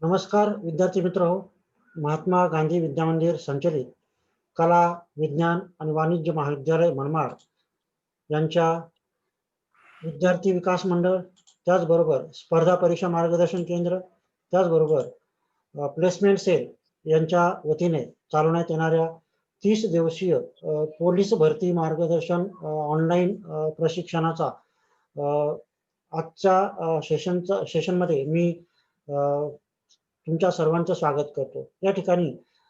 नमस्कार विद्यार्थी मित्र हो. महात्मा गांधी विद्या मंदिर संचलित कला, विज्ञान आणि वाणिज्य महाविद्यालय मनमाड यांच्या विद्यार्थी विकास मंडळ, त्याचबरोबर स्पर्धा परीक्षा मार्गदर्शन केंद्र, त्याचबरोबर प्लेसमेंट सेल यांच्या वतीने चालवण्यात येणाऱ्या 30 दिवसीय पोलीस भरती मार्गदर्शन ऑनलाईन प्रशिक्षणाचा आजच्या सेशनमध्ये मी तुमच्या सर्वांचं स्वागत करतो. या ठिकाणी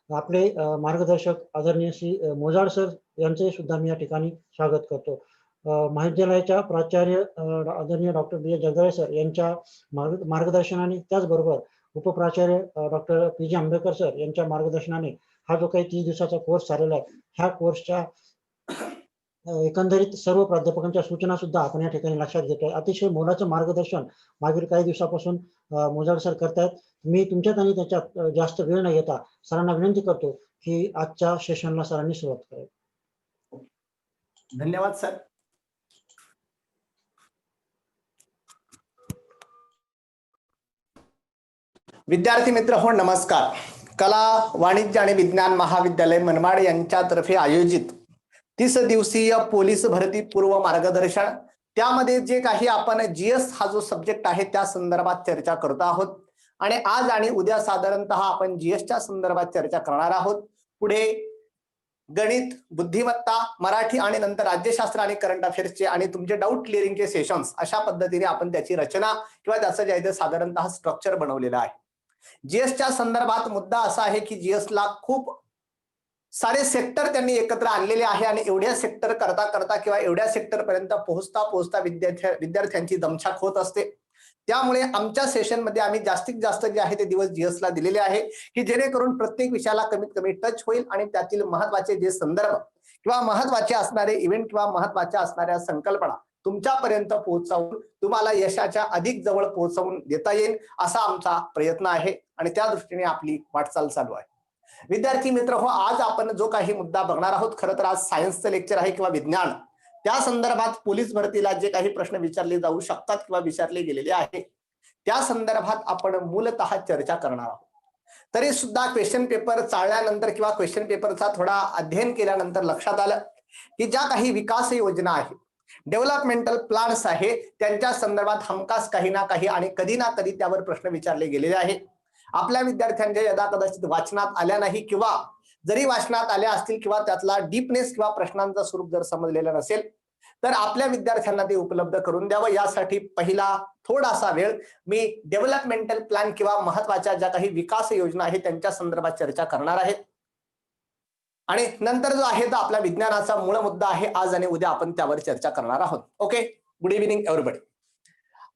आपले मार्गदर्शक आदरणीय श्री मोजाड सर यांचे सुद्धा मी या ठिकाणी स्वागत करतो. महाविद्यालयाच्या प्राचार्य आदरणीय डॉक्टर बी. जगदाळे सर यांच्या मार्गदर्शनाने, त्याचबरोबर उपप्राचार्य डॉक्टर पी. आंबेडकर सर यांच्या मार्गदर्शनाने हा जो काही 30 दिवसाचा कोर्स चाललेला आहे, ह्या कोर्सच्या एकंदरीत सर्व प्राध्यापकांच्या सूचना सुद्धा आपण या ठिकाणी लक्षात घेतोय. अतिशय मोलाचं मार्गदर्शन मागील काही दिवसापासून मोजाड सर करतायत. मी तुमच्यात आणि त्याच्यात जास्त वेळ न घेता सरांना विनंती करतो की आजच्या सेशनला सरांनी सुरुवात करावी. धन्यवाद सर. विद्यार्थी मित्र हो, नमस्कार. कला, वाणिज्य आणि विज्ञान महाविद्यालय मनमाड यांच्यातर्फे आयोजित 30 दिवसीय पोलीस भरती पूर्व मार्गदर्शन, त्यामध्ये जे काही आपण जीएस हा जो सब्जेक्ट आहे त्या संदर्भात चर्चा करत आहोत. आणि आज आणि उद्या साधारणतः आपण जीएसच्या संदर्भात चर्चा करणार आहोत. पुढे गणित, बुद्धिमत्ता, मराठी आणि नंतर राज्यशास्त्र आणि करंट अफेअर्सचे आणि तुमचे डाऊट क्लिअरिंगचे सेशन्स, अशा पद्धतीने आपण त्याची रचना किंवा त्याचं जे आहे ते साधारणतः स्ट्रक्चर बनवलेलं आहे. जीएसच्या संदर्भात मुद्दा असा आहे की जीएसला खूप सारे सेक्टर त्यांनी एकत्र आणलेले आहे आणि एवढ्या सेक्टर करता करता किंवा एवढ्या सेक्टर पर्यंत पोहोचता पोहोचता विद्यार्थ्यांची दमछाक होत असते. त्यामुळे आमच्या सेशनमध्ये आम्ही जास्तीत जास्त जे आहे ते दिवस जीएसला दिलेले आहे की जेणेकरून प्रत्येक विषयाला कमीत कमी टच होईल आणि त्यातील महत्वाचे जे संदर्भ किंवा महत्वाचे असणारे इव्हेंट किंवा महत्वाच्या असणाऱ्या संकल्पना तुमच्यापर्यंत पोहोचवून तुम्हाला यशाच्या अधिक जवळ पोहोचवून देता येईल, असा आमचा प्रयत्न आहे आणि त्या दृष्टीने आपली वाटचाल चालू आहे. विद्यार्थी मित्र हो, आज आपण जो काही मुद्दा बघणार आहोत, खरं तर आज सायन्सचं लेक्चर आहे किंवा विज्ञान, त्या संदर्भात पोलीस भरतीला जे काही प्रश्न विचारले जाऊ शकतात किंवा विचारले गेलेले आहे त्या संदर्भात आपण मूलतः चर्चा करणार आहोत. तरी सुद्धा क्वेश्चन पेपर चाळल्यानंतर किंवा क्वेश्चन पेपरचा थोडा अध्ययन केल्यानंतर लक्षात आलं की ज्या काही विकास योजना आहेत, डेव्हलपमेंटल प्लॅन्स आहे, त्यांच्या संदर्भात हमखास काही ना काही आणि कधी ना कधी त्यावर प्रश्न विचारले गेलेले आहे. आपल्या विद्यार्थ्यांच्या यदा कदाचित वाचनात आल्या नाही किंवा जरी वाचनात आल्या असतील किंवा त्यातला डीपनेस किंवा प्रश्नांचं स्वरूप जर समजलेलं नसेल तर आपल्या विद्यार्थ्यांना ते उपलब्ध करून द्यावं, यासाठी पहिला थोडासा वेळ मी डेव्हलपमेंटल प्लॅन किंवा महत्वाच्या ज्या काही विकास योजना आहेत त्यांच्या संदर्भात चर्चा करणार आहे. आणि नंतर जो आहे तो आपला विज्ञानाचा मूळ मुद्दा आहे. आज आणि उद्या आपण त्यावर चर्चा करणार आहोत. Okay, good evening everybody.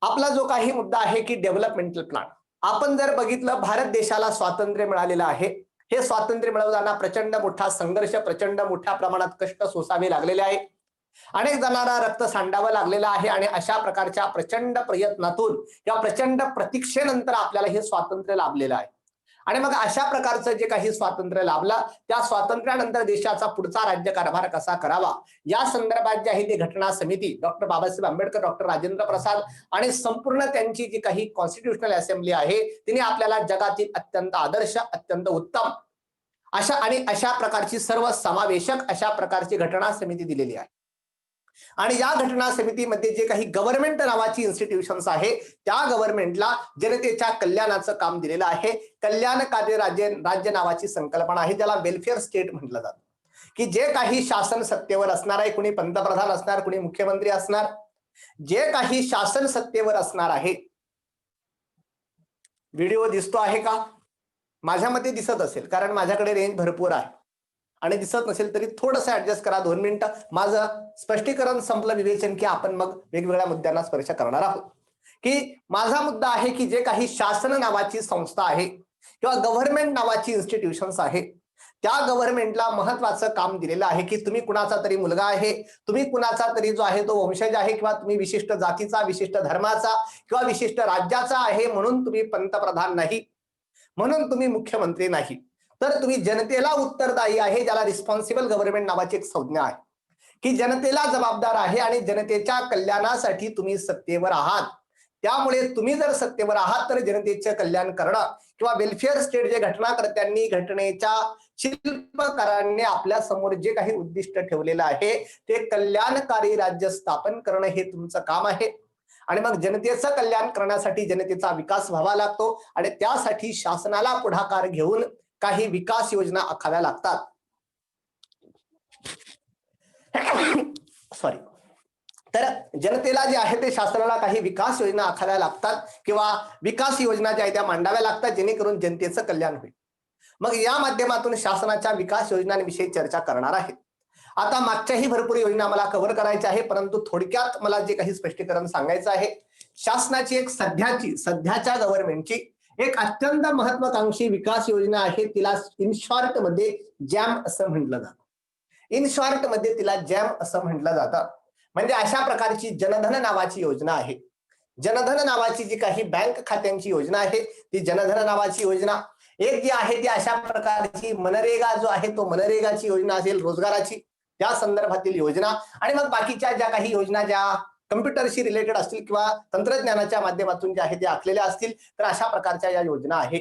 आपला जो काही मुद्दा आहे की डेव्हलपमेंटल प्लॅन, आपण जर बघितलं भारत देशाला स्वातंत्र्य मिळालेलं आहे. हे स्वातंत्र्य मिळवताना प्रचंड मोठा संघर्ष, प्रचंड मोठ्या प्रमाणात कष्ट सोसावे लागलेले आहे, अनेक जणांना रक्त सांडावं लागलेलं आहे आणि अशा प्रकारच्या प्रचंड प्रयत्नातून किंवा प्रचंड प्रतीक्षेनंतर आपल्याला हे स्वातंत्र्य लाभलेलं आहे. आणि मग अशा प्रकारचं जे काही स्वातंत्र्य लाभलं, त्या स्वातंत्र्यानंतर देशाचा पुढचा राज्यकारभार कसा करावा या संदर्भात जे आहे ते घटना समिती, डॉक्टर बाबासाहेब आंबेडकर, डॉक्टर राजेंद्र प्रसाद आणि संपूर्ण त्यांची जी काही कॉन्स्टिट्यूशनल असेंब्ली आहे तिने आपल्याला जगातील अत्यंत आदर्श, अत्यंत उत्तम अशा प्रकारची सर्व समावेशक अशा प्रकारची घटना समिती दिलेली आहे. आणि या घटना समितीमध्ये जे काही गव्हर्नमेंट नावाची इन्स्टिट्यूशन्स आहे त्या गव्हर्नमेंटला जनतेच्या कल्याणाचं काम दिलेलं आहे. कल्याणकारी राज्य नावाची संकल्पना आहे, ज्याला वेलफेअर स्टेट म्हटलं जातं. की जे काही शासन सत्तेवर असणार आहे, कुणी पंतप्रधान असणार, कुणी मुख्यमंत्री असणार, जे काही शासन सत्तेवर असणार आहे. व्हिडिओ दिसतो आहे का? माझ्या मते दिसत असेल, कारण माझ्याकडे रेंज भरपूर आहे. आणि दिसत नसेल तरी थोडंसं ऍडजस्ट करा, 2 मिनिटं. माझं स्पष्टीकरण संपलं विवेचन की आपण मग वेगवेगळ्या मुद्द्यांना स्पर्श करणार आहोत. की माझा मुद्दा आहे की जे काही शासन नावाची संस्था आहे किंवा गव्हर्नमेंट नावाची इन्स्टिट्यूशन्स आहे त्या गव्हर्नमेंटला महत्वाचं काम दिलेलं आहे की तुम्ही कुणाचा तरी मुलगा आहे, तुम्ही कुणाचा तरी जो आहे तो वंशज आहे किंवा तुम्ही विशिष्ट जातीचा, विशिष्ट धर्माचा किंवा विशिष्ट राज्याचा आहे म्हणून तुम्ही पंतप्रधान नाही, म्हणून तुम्ही मुख्यमंत्री नाही, तर तुम्ही जनतेला उत्तरदायी आहे, ज्याला रिस्पॉन्सिबल गव्हर्नमेंट नावाची एक संज्ञा आहे. की जनतेला जबाबदार आहे आणि जनतेच्या कल्याणासाठी तुम्ही सत्तेवर आहात. त्यामुळे तुम्ही जर सत्तेवर आहात तर जनतेचे कल्याण करणं किंवा वेलफेअर स्टेट जे घटनाकर्त्यांनी घटनेच्या शिल्पकारांनी आपल्या समोर जे काही उद्दिष्ट ठेवलेलं आहे ते कल्याणकारी राज्य स्थापन करणं हे तुमचं काम आहे. आणि मग जनतेचं कल्याण करण्यासाठी जनतेचा विकास व्हावा लागतो आणि त्यासाठी शासनाला पुढाकार घेऊन काही विकास योजना आखाव्या लागतात. सॉरी. तर जनतेला जे आहे ते शासनाला काही विकास योजना आखाव्या लागतात किंवा विकास योजना ज्या आहेत त्या मांडाव्या लागतात जेणेकरून जनतेचं कल्याण होईल. मग या माध्यमातून शासनाच्या विकास योजनांविषयी चर्चा करणार आहे. आता मागच्याही भरपूर योजना मला कव्हर करायच्या आहे, परंतु थोडक्यात मला जे काही स्पष्टीकरण सांगायचं आहे, शासनाची एक सध्याच्या गव्हर्नमेंटची एक अत्यंत महत्वाकांक्षी विकास योजना आहे, तिला इन शॉर्ट मध्ये जॅम असं म्हटलं जातं. इन शॉर्ट मध्ये तिला जॅम असं म्हटलं जातं. म्हणजे अशा प्रकारची जनधन नावाची योजना आहे. जनधन नावाची जी काही बँक खात्यांची योजना आहे ती जनधन नावाची योजना. एक जी आहे ती अशा प्रकारची मनरेगा जो आहे तो मनरेगाची योजना असेल, रोजगाराची त्या संदर्भातील योजना. आणि मग बाकीच्या ज्या काही योजना ज्या कम्प्युटरशी रिलेटेड असतील किंवा तंत्रज्ञानाच्या माध्यमातून ज्या आहेत त्या आखलेल्या असतील तर अशा प्रकारच्या या योजना आहे.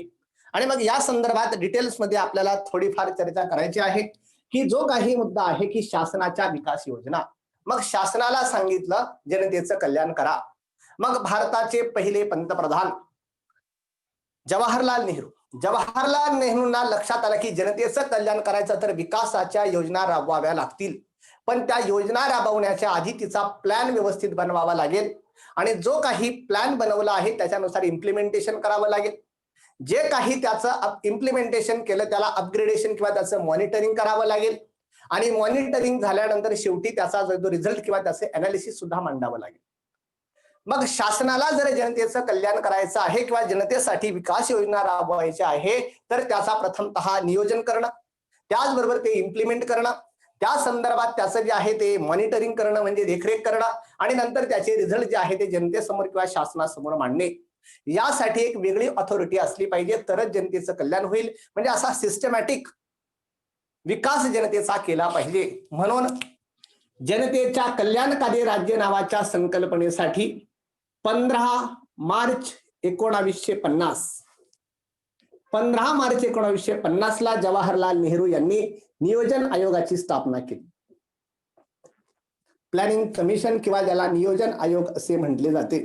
आणि मग या संदर्भात डिटेल्स मध्ये आपल्याला थोडीफार चर्चा करायची आहे की जो काही मुद्दा आहे की शासनाच्या विकास योजना. मग शासनाला सांगितलं जनतेचं कल्याण करा. मग भारताचे पहिले पंतप्रधान जवाहरलाल नेहरूंना लक्षात आलं की जनतेचं कल्याण करायचं तर विकासाच्या योजना राबवाव्या लागतील. पण त्या योजना राबवण्याच्या आधी तिचा प्लॅन व्यवस्थित बनवावा लागेल आणि जो काही प्लॅन बनवला आहे त्याच्यानुसार इम्प्लिमेंटेशन करावं लागेल. जे काही त्याचं इम्प्लिमेंटेशन केलं त्याला अपग्रेडेशन किंवा त्याचं मॉनिटरिंग करावं लागेल आणि मॉनिटरिंग झाल्यानंतर शेवटी त्याचा जो रिझल्ट किंवा त्याचे अनालिसिस सुद्धा मांडावं लागेल. मग शासनाला जर जनतेचं कल्याण करायचं आहे किंवा जनतेसाठी विकास योजना राबवायच्या आहे तर त्याचा प्रथमतः नियोजन करणं, त्याचबरोबर ते इम्प्लिमेंट करणं, त्या संदर्भात त्याचं जे आहे ते मॉनिटरिंग करणं म्हणजे देखरेख करणं आणि नंतर त्याचे रिझल्ट जे आहे ते जनतेसमोर किंवा शासनासमोर मांडणे. यासाठी एक वेगळी ऑथॉरिटी असली पाहिजे तरच जनतेचं कल्याण होईल. म्हणजे असा सिस्टमॅटिक विकास जनतेचा केला पाहिजे. म्हणून जनतेच्या कल्याणकारी राज्य नावाच्या संकल्पनेसाठी 15 मार्च 1950 ला जवाहरलाल नेहरू यांनी नियोजन आयोगाची स्थापना केली. प्लॅनिंग कमिशन किंवा ज्याला नियोजन आयोग असे म्हटले जाते.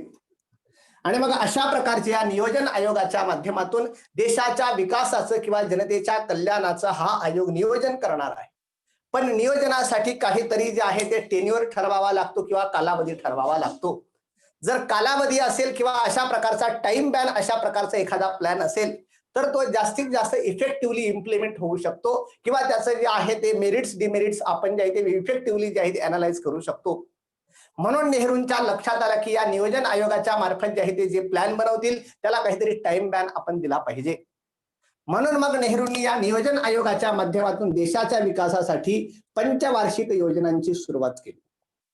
आणि मग अशा प्रकारच्या या नियोजन आयोगाच्या माध्यमातून देशाच्या विकासाचं किंवा जनतेच्या कल्याणाचं हा आयोग नियोजन करणार आहे. पण नियोजनासाठी काहीतरी जे आहे ते टेन्युअर ठरवावा लागतो किंवा कालावधी ठरवावा लागतो. जर कालावधी असेल किंवा अशा प्रकारचा टाइम बॅन अशा प्रकारचा एखादा प्लॅन असेल तर तो जास्तीत जास्त इफेक्टिव्हली इम्प्लिमेंट होऊ शकतो किंवा त्याचं जे आहे ते मेरिट्स डिमेरिट्स आपण जे आहे ते इफेक्टिव्हली जे आहे ते अनालाइज करू शकतो. म्हणून नेहरूंच्या लक्षात आलं की या नियोजन आयोगाच्या मार्फत जे आहे ते जे प्लॅन बनवतील त्याला काहीतरी टाइम बॅन आपण दिला पाहिजे. म्हणून मग नेहरूंनी या नियोजन आयोगाच्या माध्यमातून देशाच्या विकासासाठी पंचवार्षिक योजनांची सुरुवात केली.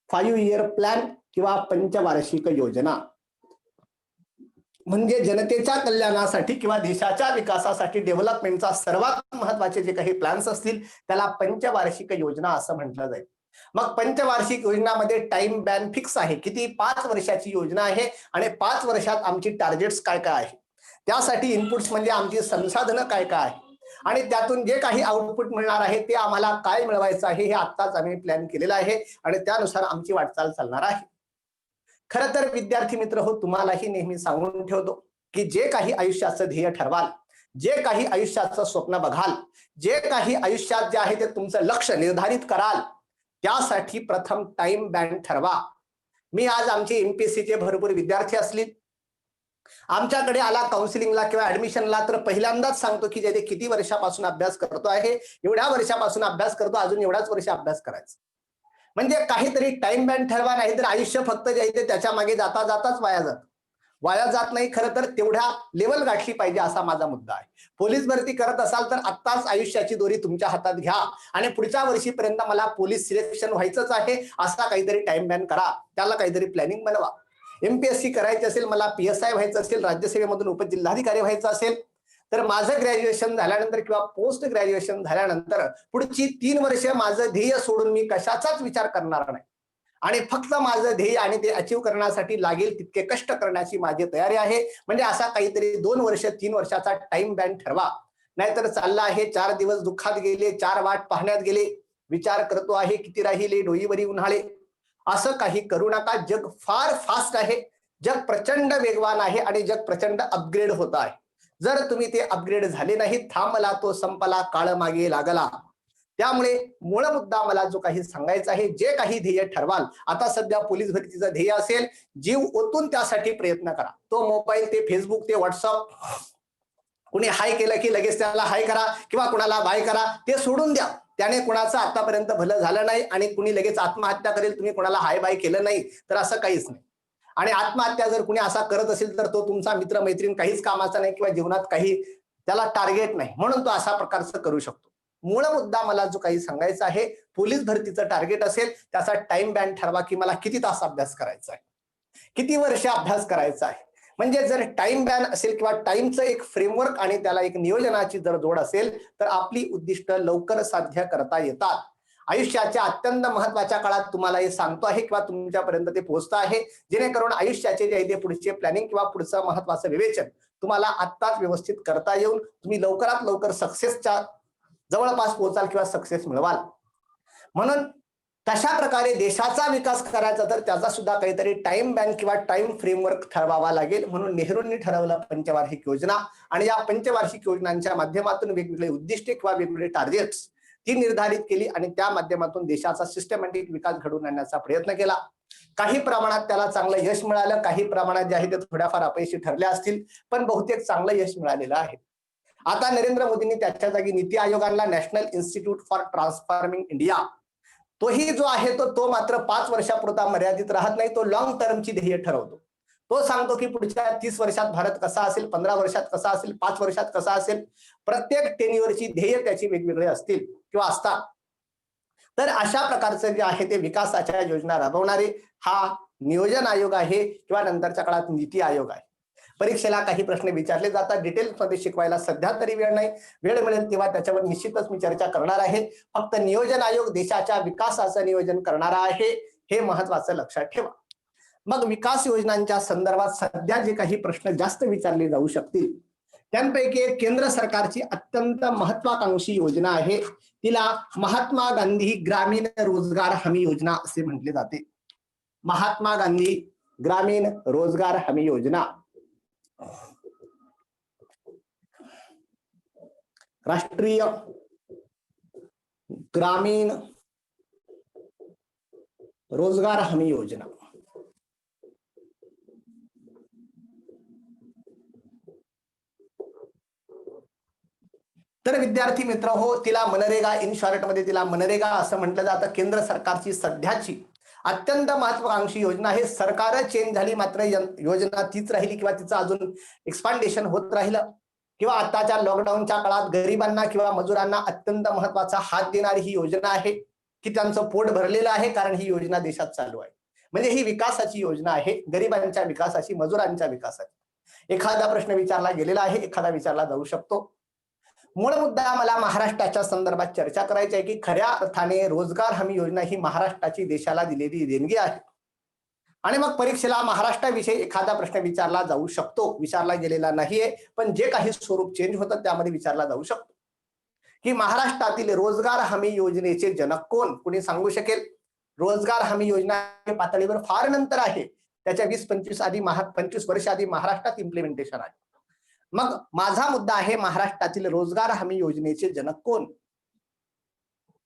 5 इयर प्लॅन किंवा पंचवार्षिक योजना म्हणजे जनतेच्या कल्याणासाठी किंवा देशाच्या विकासासाठी डेव्हलपमेंटचा सर्वात महत्वाचे जे काही प्लॅन्स असतील त्याला पंचवार्षिक योजना असं म्हटलं जाईल. मग पंचवार्षिक योजनामध्ये टाइम बॅन फिक्स आहे. किती? 5 वर्षाची योजना आहे आणि 5 वर्षात आमची टार्गेट्स काय काय आहे, त्यासाठी इनपुट्स म्हणजे आमची संसाधनं काय काय आहे आणि त्यातून जे काही आउटपुट मिळणार आहे ते आम्हाला काय मिळवायचं आहे हे आत्ताच आम्ही प्लॅन केलेलं आहे आणि त्यानुसार आमची वाटचाल चालणार आहे. खरं तर विद्यार्थी मित्र हो, तुम्हालाही नेहमी सांगून ठेवतो की जे काही आयुष्याचं ध्येय ठरवाल, जे काही आयुष्याचं स्वप्न बघाल, जे काही आयुष्यात जे आहे ते तुमचं लक्ष निर्धारित कराल त्यासाठी प्रथम टाइम बँड ठरवा. मी आज आमचे एमपीएससीचे भरपूर विद्यार्थी असतील, आमच्याकडे आला काउन्सिलिंगला किंवा ऍडमिशनला तर पहिल्यांदाच सांगतो की जे किती वर्षापासून अभ्यास करतो आहे, एवढ्या वर्षापासून अभ्यास करतो, अजून एवढाच वर्ष अभ्यास करायचा. म्हणजे काहीतरी टाइम बँड ठरवा, नाही तर आयुष्य फक्त जे आहे ते त्याच्या मागे जाता जाताच वाया जात नाही. खरं तर तेवढ्या लेवल गाठली पाहिजे असा माझा मुद्दा आहे. पोलीस भरती करत असाल तर आत्ताच आयुष्याची दोरी तुमच्या हातात घ्या आणि पुढच्या वर्षीपर्यंत मला पोलीस सिलेक्शन व्हायचंच आहे असा काहीतरी टाइम बॅन करा, त्याला काहीतरी प्लॅनिंग बनवा. एमपीएससी करायची असेल, मला पीएसआय व्हायचं असेल, राज्यसेवेमधून उपजिल्हाधिकारी व्हायचं असेल तर माझं ग्रॅज्युएशन झाल्यानंतर किंवा पोस्ट ग्रॅज्युएशन झाल्यानंतर पुढची 3 वर्ष माझं ध्येय सोडून मी कशाचाच विचार करणार नाही. आणि फक्त माझं ध्येय आणि ते अचीव करण्यासाठी लागेल तितके कष्ट करण्याची माझी तयारी आहे. म्हणजे असा काहीतरी 2 वर्ष 3 वर्षाचा टाइम बँड ठरवा. नाहीतर चालला आहे 4 दिवस दुःखात गेले, 4 वाट पाहण्यात गेले, विचार करतो आहे किती राहिले डोईवरी उन्हाळे. असं काही करू नका. जग फार फास्ट आहे, जग प्रचंड वेगवान आहे आणि जग प्रचंड अपग्रेड होत आहे. जर तुम्ही ते अपग्रेड झाले नाही, थांबला तो संपला, काळ मागे लागला. त्यामुळे मूळ मुद्दा मला जो काही सांगायचा आहे, जे काही ध्येय ठरवाल, आता सध्या पोलीस भरतीचं ध्येय असेल, जीव ओतून त्यासाठी प्रयत्न करा. तो मोबाईल, ते फेसबुक, ते व्हॉट्सअप, कुणी हाय केलं की लगेच त्याला हाय करा किंवा कुणाला बाय करा, ते सोडून द्या. त्याने कुणाचं आतापर्यंत भलं झालं नाही आणि कुणी लगेच आत्महत्या करेल, तुम्ही कुणाला हाय बाय केलं नाही तर असं काहीच नाही. आणि आत्महत्या जर कुणी असा करत असेल तर तो तुमचा मित्र मैत्रीण काहीच कामाचा नाही किंवा जीवनात काही त्याला टार्गेट नाही, म्हणून तो अशा प्रकारचं करू शकतो. मूळ मुद्दा मला जो काही सांगायचा आहे, पोलीस भरतीचं टार्गेट असेल त्याचा टाइम बँड ठरवा की मला किती तास अभ्यास करायचा आहे, किती वर्ष अभ्यास करायचा आहे. म्हणजे जर टाइम बॅन असेल किंवा टाइमचं एक फ्रेमवर्क आणि त्याला एक नियोजनाची जर जोड असेल तर आपली उद्दिष्ट लवकर साध्य करता येतात. आयुष्याच्या अत्यंत महत्वाच्या काळात तुम्हाला हे सांगतो आहे किंवा तुमच्यापर्यंत ते पोहोचतं आहे, जेणेकरून आयुष्याचे जे आहे ते पुढचे प्लॅनिंग किंवा पुढचं महत्वाचं विवेचन तुम्हाला आत्ताच व्यवस्थित करता येऊन तुम्ही लवकरात लवकर सक्सेसच्या जवळपास पोहोचाल किंवा सक्सेस मिळवाल. म्हणून तशा प्रकारे देशाचा विकास करायचा तर त्याचा सुद्धा काहीतरी टाइम बँक किंवा टाइम फ्रेमवर्क ठरवावा लागेल. म्हणून नेहरूंनी ठरवलं पंचवार्षिक योजना आणि या पंचवार्षिक योजनांच्या माध्यमातून वेगवेगळे उद्दिष्टे किंवा वेगवेगळे टार्गेट्स ती निर्धारित केली आणि त्या माध्यमातून देशाचा सिस्टमॅटिक विकास घडवून आणण्याचा प्रयत्न केला. काही प्रमाणात त्याला चांगलं यश मिळालं, काही प्रमाणात जे आहे ते थोड्याफार अपयशी ठरले असतील, पण बहुतेक चांगलं यश मिळालेलं आहे. आता नरेंद्र मोदींनी त्याच्या जागी नीती आयोग आणला, national institute for transforming India. तोही जो आहे तो मात्र 5 वर्षापुरता मर्यादित राहत नाही, तो लॉंग टर्मची ध्येय ठरवतो. तो सांगतो की पुढच्या 30 वर्षात भारत कसा असेल, 15 वर्षात कसा असेल, 5 वर्षात कसा असेल. प्रत्येक टेन्युअरची ध्येय त्याची वेगवेगळे असतील किंवा असतात. तर अशा प्रकारचं जे आहे ते विकासाच्या योजना राबवणारे हा नियोजन आयोग आहे किंवा नंतरच्या काळात नीती आयोग आहे. परीक्षेला काही प्रश्न विचारले जातात, डिटेल्समध्ये शिकवायला सध्या तरी वेळ नाही, वेळ मिळेल तेव्हा त्याच्यावर निश्चितच मी चर्चा करणार आहे. फक्त नियोजन आयोग देशाच्या विकासाचं नियोजन करणारा आहे, हे महत्वाचं लक्षात ठेवा. मग विकास योजनांच्या संदर्भात सध्या जे काही प्रश्न जास्त विचारले जाऊ शकतील त्यांपैकी एक केंद्र सरकारची अत्यंत महत्वाकांक्षी योजना आहे, तिला महात्मा गांधी ग्रामीण रोजगार हमी योजना असे म्हटले जाते. महात्मा गांधी ग्रामीण रोजगार हमी योजना. राष्ट्रीय ग्रामीण रोजगार हमी योजना. तर विद्यार्थी मित्र हो, तिला मनरेगा, इन शॉर्ट मध्ये तिला मनरेगा असं म्हटलं जातं. केंद्र सरकारची सध्याची अत्यंत महत्वाकांक्षी योजना आहे. सरकार चेंज झाली मात्र योजना तीच राहिली किंवा तिचं अजून एक्सपांडेशन होत राहिलं. किंवा आताच्या लॉकडाऊनच्या काळात गरिबांना किंवा मजुरांना अत्यंत महत्वाचा हात देणारी ही योजना आहे की त्यांचं पोट भरलेलं आहे, कारण ही योजना देशात चालू आहे. म्हणजे ही विकासाची योजना आहे, गरिबांच्या विकासाची, मजुरांच्या विकासाची. एखादा प्रश्न विचारला गेलेला आहे, एखादा विचारला जाऊ शकतो. मूळ मुद्दा मला महाराष्ट्राच्या संदर्भात चर्चा करायची आहे की खऱ्या अर्थाने रोजगार हमी योजना ही महाराष्ट्राची देशाला दिलेली देणगी आहे. आणि मग परीक्षेला महाराष्ट्राविषयी एखादा प्रश्न विचारला जाऊ शकतो, विचारला गेलेला नाहीये, पण जे काही स्वरूप चेंज होतं त्यामध्ये विचारला जाऊ शकतो की महाराष्ट्रातील रोजगार हमी योजनेचे जनक कोण? कुणी सांगू शकेल? रोजगार हमी योजना पातळीवर फार नंतर आहे, त्याच्या 20-25 वर्ष आधी महाराष्ट्रात इम्प्लिमेंटेशन आहे. मग माझा मुद्दा आहे महाराष्ट्रातील रोजगार हमी योजनेचे जनक कोण?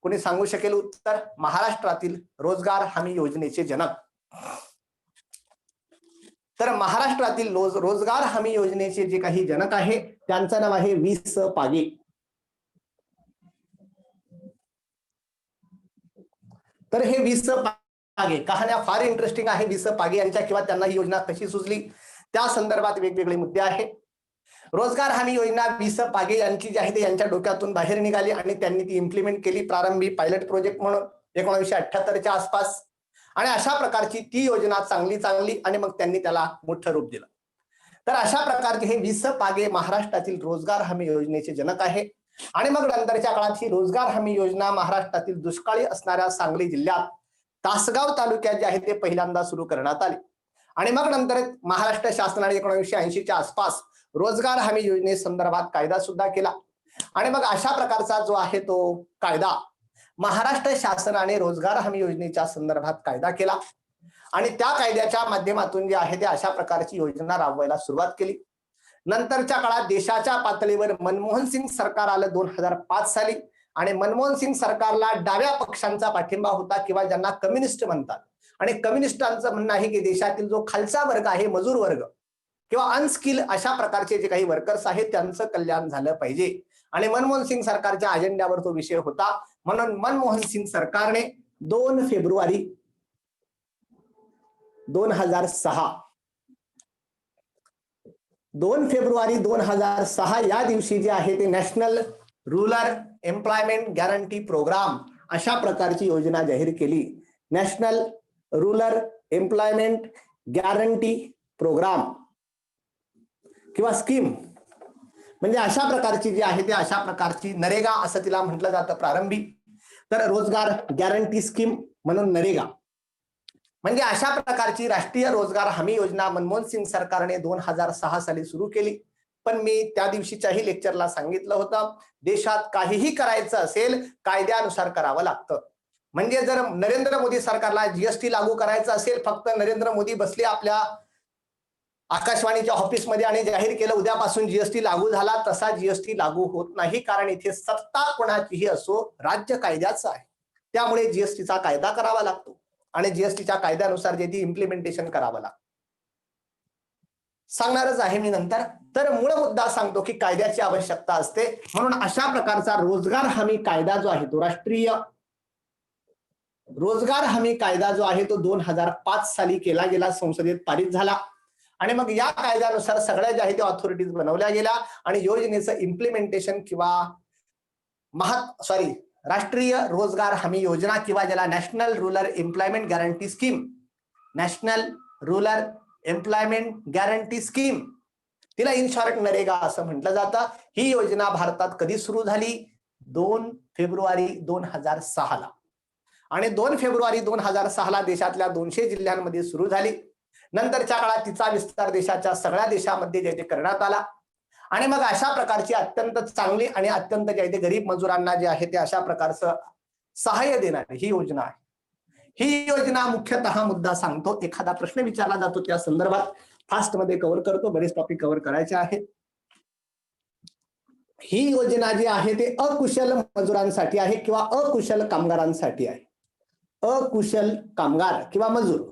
कोणी सांगू शकेल उत्तर? महाराष्ट्रातील रोजगार हमी योजनेचे जनक. तर महाराष्ट्रातील रोजगार हमी योजनेचे जे काही जनक आहे त्यांचं नाव आहे वि.स. पागे. तर हे वि.स. पागे कहाण्या फार इंटरेस्टिंग आहे वि.स. पागे यांच्या, किंवा त्यांना ही योजना कशी सुचली त्या संदर्भात वेगवेगळे मुद्दे आहे. रोजगार हमी योजना वि.स. पागे यांची जी आहे ते यांच्या डोक्यातून बाहेर निघाली आणि त्यांनी ती इम्प्लिमेंट केली प्रारंभी पायलट प्रोजेक्ट म्हणून 1978च्या आसपास. आणि अशा प्रकारची ती योजना चांगली आणि मग त्यांनी त्याला मोठं रूप दिलं. तर अशा प्रकारचे हे वि.स. पागे महाराष्ट्रातील रोजगार हमी योजनेचे जनक आहे. आणि मग नंतरच्या काळात ही रोजगार हमी योजना महाराष्ट्रातील दुष्काळी असणाऱ्या सांगली जिल्ह्यात तासगाव तालुक्यात जे आहे ते पहिल्यांदा सुरू करण्यात आले. आणि मग नंतर महाराष्ट्र शासनाने 1980च्या आसपास रोजगार हमी योजनेसंदर्भात कायदा सुद्धा केला. आणि मग अशा प्रकारचा जो आहे तो कायदा महाराष्ट्र शासनाने रोजगार हमी योजनेच्या संदर्भात कायदा केला. आणि त्या कायद्याच्या माध्यमातून जे आहे ते अशा प्रकारची योजना राबवायला सुरुवात केली. नंतरच्या काळात देशाच्या पातळीवर मनमोहन सिंग सरकार आलं 2005 साली. आणि मनमोहन सिंग सरकारला डाव्या पक्षांचा पाठिंबा होता किंवा ज्यांना कम्युनिस्ट म्हणतात. आणि कम्युनिस्टांचं म्हणणं आहे की देशातील जो खालचा वर्ग आहे, मजूर वर्ग किंवा अनस्किल अशा प्रकारचे जे काही वर्कर्स आहेत त्यांचं कल्याण झालं पाहिजे. आणि मनमोहन सिंग सरकारच्या अजेंड्यावर तो विषय होता. म्हणून मनमोहन सिंग सरकारने 2 फेब्रुवारी 2006 या दिवशी जे आहे ते national rural employment guarantee programme अशा प्रकारची योजना जाहीर केली. National rural employment guarantee programme किंवा स्कीम म्हणजे अशा प्रकारची जी आहे ते अशा प्रकारची नरेगा असं तिला म्हटलं जातं प्रारंभी. तर रोजगार गॅरंटी स्कीम म्हणून नरेगा म्हणजे अशा प्रकारची राष्ट्रीय रोजगार हमी योजना मनमोहन सिंग सरकारने 2006 साली सुरू केली. पण मी त्या दिवशीच्याही लेक्चरला सांगितलं होतं, देशात काहीही करायचं असेल कायद्यानुसार करावं लागतं. म्हणजे जर नरेंद्र मोदी सरकारला जीएसटी लागू करायचं असेल, फक्त नरेंद्र मोदी बसले आपल्या आकाशवाणीच्या ऑफिसमध्ये आणि जाहीर केलं उद्यापासून जीएसटी लागू झाला, तसा जीएसटी लागू होत नाही. कारण इथे सत्ता कोणाचीही असो राज्य कायद्याचं आहे. त्यामुळे जीएसटीचा कायदा करावा लागतो आणि जीएसटीच्या कायद्यानुसार जे ती इम्प्लिमेंटेशन करावं लागतं. सांगणारच आहे मी नंतर. तर मूळ मुद्दा सांगतो की कायद्याची आवश्यकता असते. म्हणून अशा प्रकारचा रोजगार हमी कायदा जो आहे तो राष्ट्रीय रोजगार हमी कायदा जो आहे तो 2005 साली केला गेला, संसदेत पारित झाला. आणि मग या कायद्यानुसार सगळ्या ज्या आहेत त्या ऑथॉरिटीज बनवल्या गेल्या आणि योजनेचं इम्प्लिमेंटेशन किंवा राष्ट्रीय रोजगार हमी योजना किंवा ज्याला national rural employment guarantee scheme, national rural employment guarantee scheme, तिला इन शॉर्ट नरेगा असं म्हटलं जातं. ही योजना भारतात कधी सुरू झाली? 2 फेब्रुवारी 2006 ला. आणि 2 फेब्रुवारी 2006 ला देशातल्या 200 जिल्ह्यांमध्ये सुरू झाली. नंतरच्या काळात तिचा विस्तार देशाच्या सगळ्या देशामध्ये जे करण्यात आला. आणि मग अशा प्रकारची अत्यंत चांगली आणि अत्यंत जे आहे ते गरीब मजुरांना जे आहे ते अशा प्रकारचं सहाय्य देणारी ही योजना आहे. ही योजना मुख्यतः मुद्दा सांगतो, एखादा प्रश्न विचारला जातो त्या संदर्भात फास्ट मध्ये कव्हर करतो, बरेच टॉपिक कव्हर करायचे आहेत. ही योजना जी आहे ते अकुशल मजुरांसाठी आहे किंवा अकुशल कामगारांसाठी आहे. अकुशल कामगार किंवा मजूर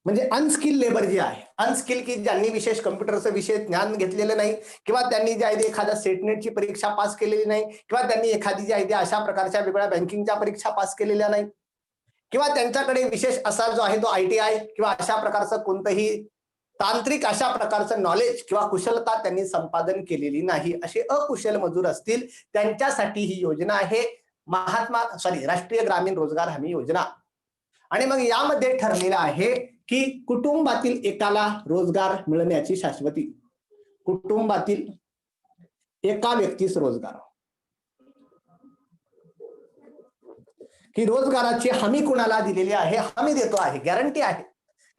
म्हणजे अनस्किल लेबर जे आहे, अनस्किल की ज्यांनी विशेष कम्प्युटरचं विषय ज्ञान घेतलेलं नाही किंवा त्यांनी जे आहे ते एखाद्या सेटनेटची परीक्षा पास केलेली नाही किंवा त्यांनी एखादी जी आहे ते अशा प्रकारच्या वेगळ्या बँकिंगच्या परीक्षा पास केलेल्या नाही किंवा त्यांच्याकडे विशेष असा जो आहे तो ITI किंवा अशा प्रकारचं कोणतंही तांत्रिक अशा प्रकारचं नॉलेज किंवा कुशलता त्यांनी संपादन केलेली नाही, असे अकुशल मजूर असतील त्यांच्यासाठी ही योजना आहे राष्ट्रीय ग्रामीण रोजगार हमी योजना. आणि मग यामध्ये ठरलेलं आहे की कुटुंबातील एकाला रोजगार मिळण्याची शाश्वती, कुटुंबातील एका व्यक्तीस रोजगार, की रोजगाराची हमी कुणाला दिलेली आहे, हमी देतो आहे, गॅरंटी आहे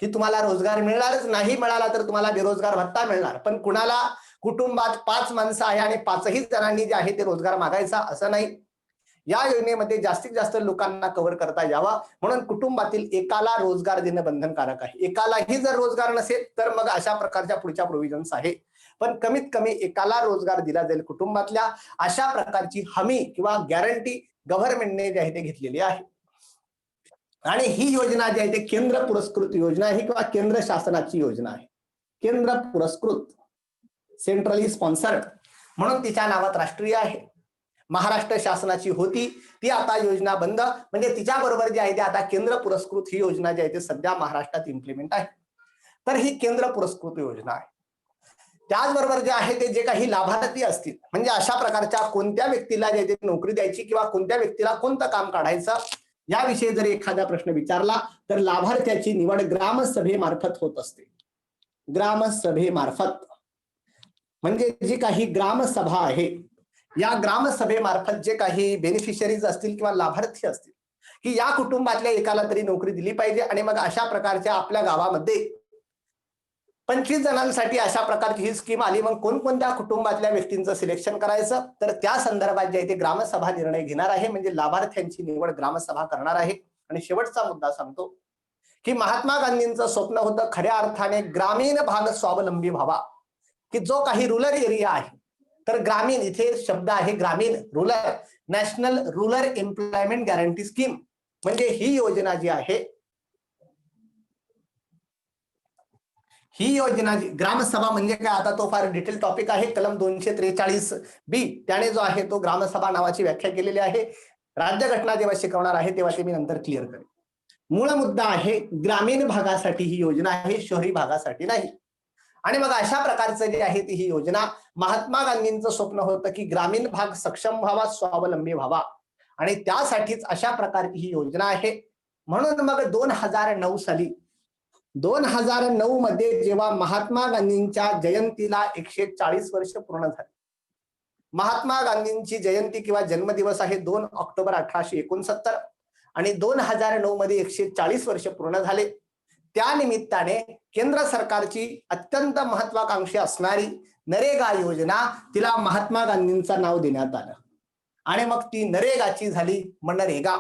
की तुम्हाला रोजगार मिळणारच, नाही मिळाला तर तुम्हाला बेरोजगार भत्ता मिळणार. पण कुणाला कुटुंबात 5 माणसं आहे आणि 5ही जणांनी जे आहे ते रोजगार मागायचा असं नाही. या योजनेमध्ये जास्तीत जास्त लोकांना कव्हर करता यावा म्हणून कुटुंबातील एकाला रोजगार देणं बंधनकारक आहे. एकालाही जर रोजगार नसेल तर मग अशा प्रकारच्या पुढच्या प्रोव्हिजन्स आहे. पण कमीत कमी एकाला रोजगार दिला जाईल कुटुंबातल्या, अशा प्रकारची हमी किंवा गॅरंटी गव्हर्नमेंटने जे आहे ते घेतलेली आहे. आणि ही योजना जी आहे ते केंद्र पुरस्कृत योजना आहे किंवा केंद्र शासनाची योजना आहे. केंद्र पुरस्कृत, सेंट्रली स्पॉन्सर्ड म्हणून तिच्या नावात राष्ट्रीय आहे. महाराष्ट्र शासनाची होती ती आता योजना बंद, म्हणजे तिच्या बरोबर जे आहे ते आता केंद्र पुरस्कृत ही योजना जी आहे ते सध्या महाराष्ट्रात इम्प्लिमेंट आहे. तर ही केंद्र पुरस्कृत योजना आहे. त्याचबरोबर जे आहे ते जे काही लाभार्थी असतील म्हणजे अशा प्रकारच्या कोणत्या व्यक्तीला जे आहे ते नोकरी द्यायची किंवा कोणत्या व्यक्तीला कोणतं काम काढायचं याविषयी जर एखादा प्रश्न विचारला तर लाभार्थ्याची निवड ग्रामसभेमार्फत होत असते. ग्रामसभेमार्फत म्हणजे जी काही ग्रामसभा आहे या ग्रामसभेमार्फत जे काही बेनिफिशरीज असतील किंवा लाभार्थी असतील की या कुटुंबातल्या एकाला तरी नोकरी दिली पाहिजे आणि मग अशा प्रकारच्या आपल्या गावामध्ये 25 जणांसाठी अशा प्रकारची ही स्कीम आली. मग कोणकोणत्या कुटुंबातल्या व्यक्तींचं सिलेक्शन करायचं, तर त्या संदर्भात जे आहे ते ग्रामसभा निर्णय घेणार आहे, म्हणजे लाभार्थ्यांची निवड ग्रामसभा करणार आहे. आणि शेवटचा मुद्दा सांगतो की महात्मा गांधींचं स्वप्न होतं खऱ्या अर्थाने ग्रामीण भाग स्वावलंबी व्हावा, की जो काही रुरल एरिया आहे, तर ग्रामीण इथे शब्द आहे ग्रामीण, rural, national rural employment guarantee scheme, म्हणजे ही योजना जी आहे, ही योजना जी ग्रामसभा म्हणजे काय, आता तो फार डिटेल टॉपिक आहे. कलम 243B त्याने जो आहे तो ग्रामसभा नावाची व्याख्या केलेली आहे. राज्यघटना जेव्हा शिकवणार आहे तेव्हा ते मी नंतर क्लिअर करेन. मूळ मुद्दा आहे ग्रामीण भागासाठी ही योजना आहे, शहरी भागासाठी नाही. आणि मग अशा प्रकारचं जे आहे ती ही योजना, महात्मा गांधींचं स्वप्न होतं की ग्रामीण भाग सक्षम व्हावा, स्वावलंबी व्हावा, आणि त्यासाठीच अशा प्रकारची ही योजना आहे. म्हणून मग 2009 साली 2009 मध्ये जेव्हा महात्मा गांधींच्या जयंतीला 140 वर्ष पूर्ण झाली, महात्मा गांधींची जयंती किंवा जन्मदिवस आहे 2 ऑक्टोबर 1869, आणि 2009 मध्ये 140 वर्ष पूर्ण झाले. त्या निमित्ताने केंद्र सरकारची अत्यंत महत्वाकांक्षी असणारी नरेगा योजना, तिला महात्मा गांधींचं नाव देण्यात आलं, आणि मग ती नरेगाची झाली मनरेगा.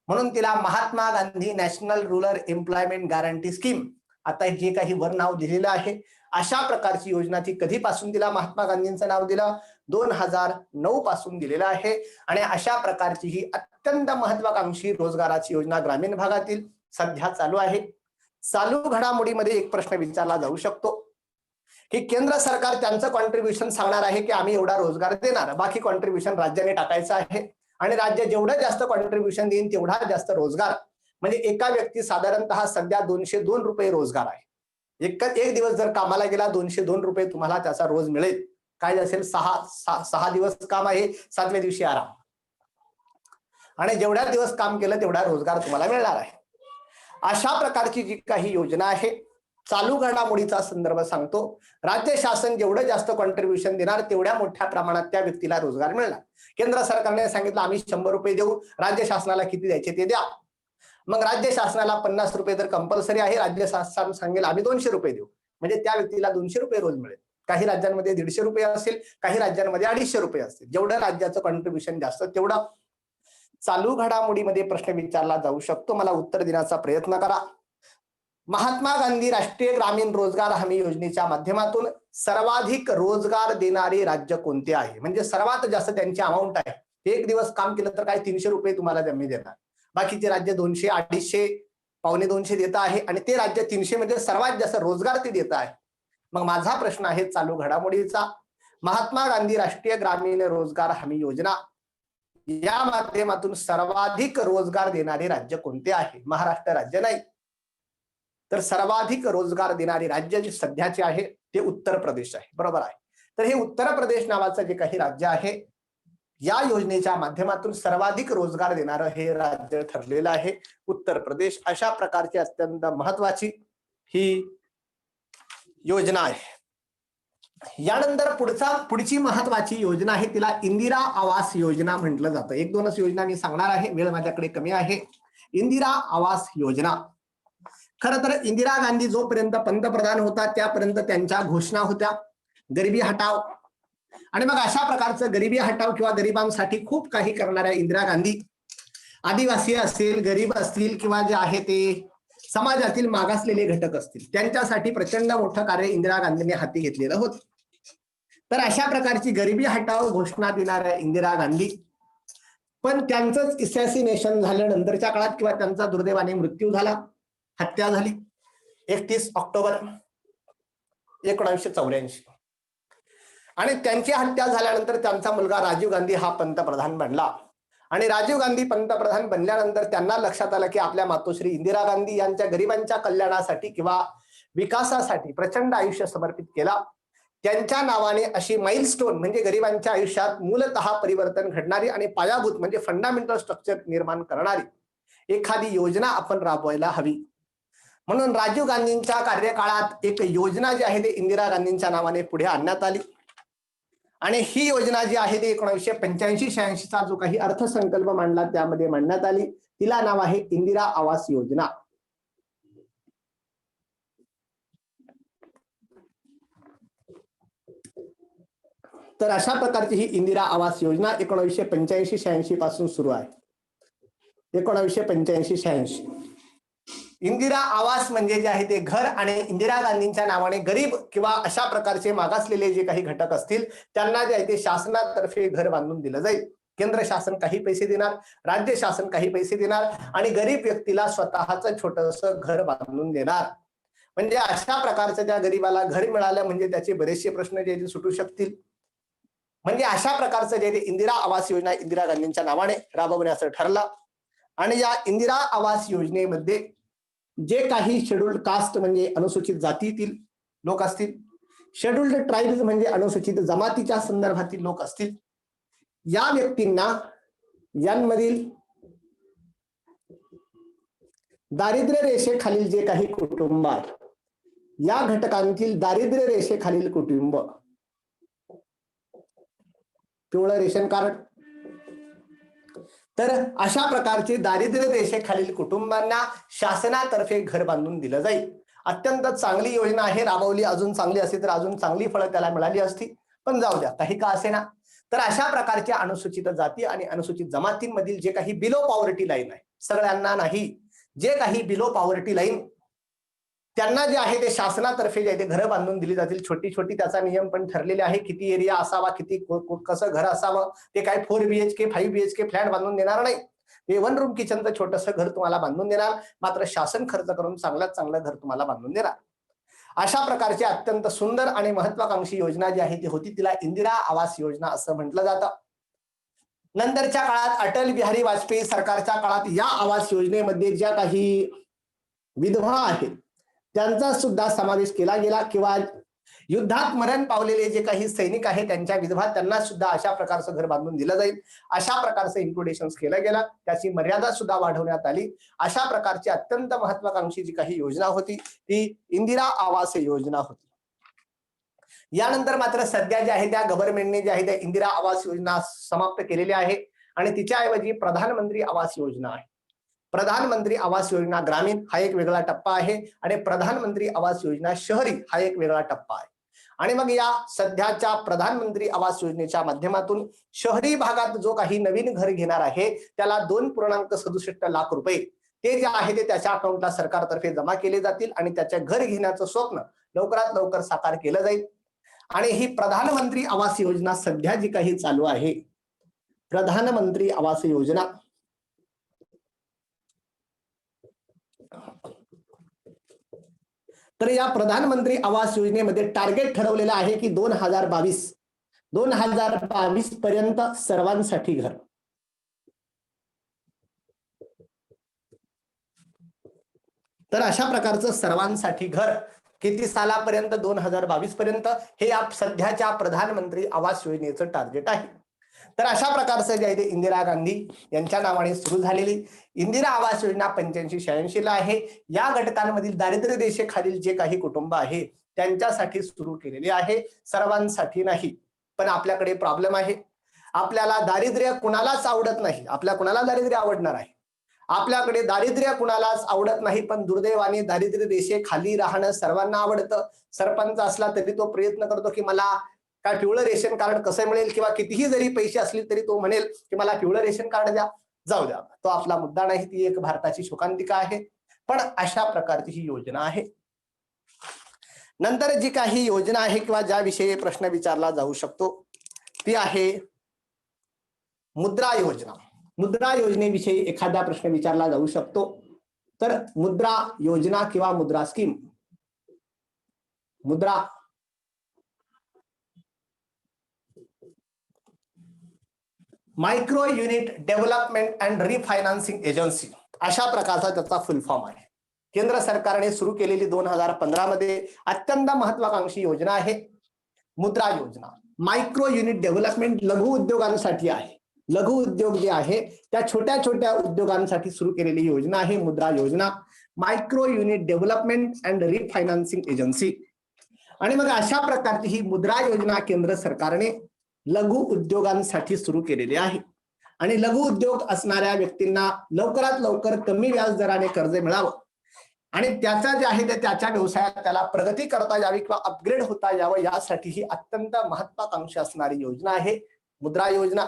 म्हणून तिला Mahatma Gandhi national rural employment guarantee scheme, आता जे काही वर नाव दिलेलं आहे, अशा प्रकारची योजना ती कधीपासून तिला महात्मा गांधींचं नाव दिलं, 2009 पासून दिलेलं आहे. आणि अशा प्रकारची ही अत्यंत महत्वाकांक्षी रोजगाराची योजना ग्रामीण भागातील सध्या चालू आहे. चालू घडामोडीमध्ये एक प्रश्न विचारला जाऊ शकतो की केंद्र सरकार त्यांचं कॉन्ट्रीब्युशन सांगणार आहे की आम्ही एवढा रोजगार देणार, बाकी कॉन्ट्रीब्युशन राज्याने टाकायचं आहे, आणि राज्य जेवढं जास्त कॉन्ट्रीब्युशन देईन तेवढा जास्त रोजगार, म्हणजे एका व्यक्ती साधारणतः सध्या 202 रुपये रोजगार आहे. एक दिवस जर कामाला गेला 202 रुपये तुम्हाला त्याचा रोज मिळेल. काय असेल, 6 दिवस काम आहे, 7व्या दिवशी आराम, आणि जेवढ्या दिवस काम केलं तेवढा रोजगार तुम्हाला मिळणार आहे. अशा प्रकारची जी काही योजना आहे, चालू घडामोडीचा संदर्भ सांगतो, राज्य शासन जेवढं जास्त कॉन्ट्रीब्युशन देणार तेवढ्या मोठ्या प्रमाणात त्या व्यक्तीला रोजगार मिळणार. केंद्र सरकारने सांगितलं आम्ही 100 रुपये देऊ, राज्य शासनाला किती द्यायचे ते द्या. मग राज्य शासनाला 50 रुपये तर कंपल्सरी आहे, राज्य शासन सांगेल आम्ही 200 रुपये देऊ, म्हणजे त्या व्यक्तीला 200 रुपये रोज मिळेल. काही राज्यांमध्ये 150 रुपये असेल, काही राज्यांमध्ये 250 रुपये असतील. जेवढं राज्याचं कॉन्ट्रीब्युशन जास्त तेवढं. चालू घडामोडीमध्ये प्रश्न विचारला जाऊ शकतो, मला उत्तर देण्याचा प्रयत्न करा. महात्मा गांधी राष्ट्रीय ग्रामीण रोजगार हमी योजनेच्या माध्यमातून सर्वाधिक रोजगार देणारे राज्य कोणते आहे, म्हणजे सर्वात जास्त त्यांची अमाऊंट आहे. एक दिवस काम केलं तर काय 300 रुपये तुम्हाला मी देणार, बाकीचे राज्य 200, 250, 250 देत आहे, आणि ते राज्य 300 म्हणजे सर्वात जास्त रोजगार ते देत आहे. मग माझा प्रश्न आहे चालू घडामोडीचा, महात्मा गांधी राष्ट्रीय ग्रामीण रोजगार हमी योजना या माध्यमातून सर्वाधिक रोजगार देणारे राज्य कोणते आहे? महाराष्ट्र राज्य नाही, तर सर्वाधिक रोजगार देणारे राज्य जे सध्याचे आहे ते उत्तर प्रदेश आहे. बरोबर आहे. तर हे उत्तर प्रदेश नावाचं जे काही राज्य आहे, या योजनेच्या माध्यमातून सर्वाधिक रोजगार देणारं हे राज्य ठरलेलं आहे उत्तर प्रदेश. अशा प्रकारची अत्यंत महत्वाची ही योजना आहे. यानंतर पुढची महत्वाची योजना आहे, तिला इंदिरा आवास योजना म्हटलं जातं. 1-2च योजना मी सांगणार आहे, वेळ माझ्याकडे कमी आहे. इंदिरा आवास योजना, खरं तर इंदिरा गांधी जोपर्यंत पंतप्रधान होता त्यापर्यंत त्यांच्या घोषणा होत्या गरिबी हटाव, आणि मग अशा प्रकारचं गरिबी हटाव किंवा गरिबांसाठी खूप काही करणाऱ्या इंदिरा गांधी, आदिवासी असेल, गरीब असतील, किंवा जे आहे ते समाजातील मागासलेले घटक असतील, त्यांच्यासाठी प्रचंड मोठं कार्य इंदिरा गांधींनी हाती घेतलेलं होतं. तर अशा प्रकारची गरिबी हटाव घोषणा देणाऱ्या इंदिरा गांधी, पण त्यांचंच असॅसिनेशन झालं नंतरच्या काळात, किंवा त्यांचा दुर्दैवाने मृत्यू झाला, हत्या झाली 31 ऑक्टोबर 1984, आणि त्यांची हत्या झाल्यानंतर त्यांचा मुलगा राजीव गांधी हा पंतप्रधान बनला. आणि राजीव गांधी पंतप्रधान बनल्यानंतर त्यांना लक्षात आलं की आपल्या मातोश्री इंदिरा गांधी यांच्या गरिबांच्या कल्याणासाठी किंवा विकासासाठी प्रचंड आयुष्य समर्पित केला. त्यांच्या नावाने अशी माइलस्टोन, म्हणजे गरिबांच्या आयुष्यात मूलतः परिवर्तन घडणारी आणि पायाभूत म्हणजे फंडामेंटल स्ट्रक्चर निर्माण करणारी एखादी योजना आपण राबवायला हवी. म्हणून राजीव गांधींच्या कार्यकाळात एक योजना जी आहे ते इंदिरा गांधींच्या नावाने पुढे आणण्यात आली. आणि ही योजना जी आहे ती 1985-86 जो काही अर्थसंकल्प मांडला त्यामध्ये मांडण्यात आली. तिला नाव आहे इंदिरा आवास योजना. तर अशा प्रकारची ही इंदिरा आवास योजना 1985-86 पासून सुरू आहे. 1985-86 इंदिरा आवास म्हणजे जे आहे ते घर आणि इंदिरा गांधींच्या नावाने गरीब किंवा अशा प्रकारचे मागासलेले जे काही घटक असतील त्यांना जे आहे ते शासनातर्फे घर बांधून दिलं जाईल. केंद्र शासन काही पैसे देणार, राज्य शासन काही पैसे देणार आणि गरीब व्यक्तीला स्वतःचं छोटंसं घर बांधून देणार. म्हणजे अशा प्रकारचं त्या गरीबाला घर मिळालं म्हणजे त्याचे बरेचसे प्रश्न जे सुटू शकतील. म्हणजे अशा प्रकारचं जे इंदिरा आवास योजना इंदिरा गांधींच्या नावाने राबवण्याचं ठरलं. आणि या इंदिरा आवास योजनेमध्ये जे काही शेड्यूल्ड कास्ट म्हणजे अनुसूचित जातीतील लोक असतील, शेड्यूल्ड ट्राईब्स म्हणजे अनुसूचित जमातीच्या संदर्भातील लोक असतील, या व्यक्तींना यांमधील दारिद्र्य रेषेखालील जे काही कुटुंब आहेत, या घटकांतील दारिद्र्य रेषेखालील कुटुंब, पिवळं रेशन कार्ड, तर अशा प्रकारचे दारिद्र्य रेषेखालील कुटुंबांना शासनातर्फे घर बांधून दिलं जाईल. अत्यंत चांगली योजना आहे. राबवली अजून चांगली असती तर अजून चांगली फळं त्याला मिळाली असती, पण जाऊ द्या, काही का असेना. तर अशा प्रकारच्या अनुसूचित जाती आणि अनुसूचित जमातींमधील जे काही बिलो पॉवर्टी लाईन आहे, सगळ्यांना नाही, जे काही बिलो पॉवर्टी लाईन त्यांना जे आहे ते शासनातर्फे जे ते घरं बांधून दिली जातील. छोटी छोटी त्याचा नियम पण ठरलेले आहे, किती एरिया असावा, किती कसं घर असावं. ते काय 4 BHK 5 BHK फ्लॅट बांधून देणार नाही. ते 1 रूम किचनचं छोटंसं घर तुम्हाला बांधून देणार. मात्र शासन खर्च करून चांगल्यात चांगलं घर तुम्हाला बांधून देणार. अशा प्रकारची अत्यंत सुंदर आणि महत्वाकांक्षी योजना जी आहे ती होती, तिला इंदिरा आवास योजना असं म्हटलं जातं. नंतरच्या काळात अटल बिहारी वाजपेयी सरकारच्या काळात या आवास योजनेमध्ये ज्या काही विधवा आहेत त्यांचा सुद्धा समावेश केला गेला, किंवा युद्धात मरण पावलेले जे काही सैनिक आहेत त्यांच्या विधवा त्यांना सुद्धा अशा प्रकारचं घर बांधून दिलं जाईल. अशा प्रकारचं इन्क्लुडेशन केलं गेलं. त्याची मर्यादा सुद्धा वाढवण्यात आली. अशा प्रकारची अत्यंत महत्वाकांक्षी जी काही योजना होती ती इंदिरा आवास योजना होती. यानंतर मात्र सध्या जे आहे त्या गव्हर्नमेंटने जे आहे त्या इंदिरा आवास योजना समाप्त केलेली आहे आणि तिच्याऐवजी प्रधानमंत्री आवास योजना आहे. प्रधानमंत्री आवास योजना ग्रामीण हा एक वेगळा टप्पा आहे आणि प्रधानमंत्री आवास योजना शहरी हा एक वेगळा टप्पा आहे. आणि मग या सध्याच्या प्रधानमंत्री आवास योजनेच्या माध्यमातून शहरी भागात जो काही नवीन घर घेणार आहे त्याला 2.67 लाख रुपये ते जे आहे ते त्याच्या अकाउंटला सरकारतर्फे जमा केले जातील आणि त्याच्या घर घेण्याचं स्वप्न लवकरात लवकर साकार केलं जाईल. आणि ही प्रधानमंत्री आवास योजना सध्या जी काही चालू आहे, प्रधानमंत्री आवास योजना, तर या प्रधानमंत्री आवास योजनेमध्ये टार्गेट ठरवलेलं आहे की 2022 पर्यंत सर्वांसाठी घर. तर अशा प्रकारचं सर्वांसाठी घर किती सालापर्यंत? 2022 पर्यंत हे या सध्याच्या प्रधानमंत्री आवास योजनेचं टार्गेट आहे. तर अशा प्रकारचं जे आहे ते इंदिरा गांधी यांच्या नावाने सुरू झालेली इंदिरा आवास योजना 85-86 ला आहे. या घटकांमधील दारिद्र्य रेषेखालील जे काही कुटुंब आहे त्यांच्यासाठी सुरू केलेली आहे, सर्वांसाठी नाही. पण आपल्याकडे प्रॉब्लेम आहे, आपल्याला दारिद्र्य कुणालाच आवडत नाही. आपल्या कुणाला दारिद्र्य आवडणार आहे? आपल्याकडे दारिद्र्य कुणालाच आवडत नाही, पण दुर्दैवाने दारिद्र्य रेषेखाली राहणं सर्वांना आवडतं. सरपंच असला तरी तो प्रयत्न करतो की मला काय पिवळं रेशन कार्ड कसं मिळेल, किंवा कितीही जरी पैसे असले तरी तो म्हणेल की मला पिवळं रेशन कार्ड द्या. जाऊ द्या, तो आपला मुद्दा नाही, ती एक भारताची शोकांतिका आहे. पण अशा प्रकारची ही योजना आहे. नंतर जी काही योजना आहे किंवा ज्याविषयी प्रश्न विचारला जाऊ शकतो ती आहे मुद्रा योजना. मुद्रा योजनेविषयी एखादा प्रश्न विचारला जाऊ शकतो. तर मुद्रा योजना किंवा Mudra scheme, Mudra micro unit development and refinancing agency अशा प्रकारचा त्याचा फुल फॉर्म आहे. केंद्र सरकारने सुरू केलेली 2015 मध्ये अत्यंत महत्वाकांक्षी योजना आहे मुद्रा योजना. मायक्रो युनिट डेव्हलपमेंट लघु उद्योगांसाठी आहे. लघु उद्योग जे आहे त्या छोट्या छोट्या उद्योगांसाठी सुरू केलेली योजना आहे मुद्रा योजना, micro unit development and refinancing agency. आणि मग अशा प्रकारची ही मुद्रा योजना केंद्र सरकारने लघु उद्योगांसाठी सुरू केलेली आहे आणि लघु उद्योग असणाऱ्या व्यक्तींना लवकरात लवकर कमी व्याज दराने कर्ज मिळावं आणि त्याचा जे आहे ते त्याच्या व्यवसायात त्याला प्रगती करता यावी किंवा अपग्रेड होता यावं यासाठी ही अत्यंत महत्वाकांक्षी असणारी योजना आहे मुद्रा योजना।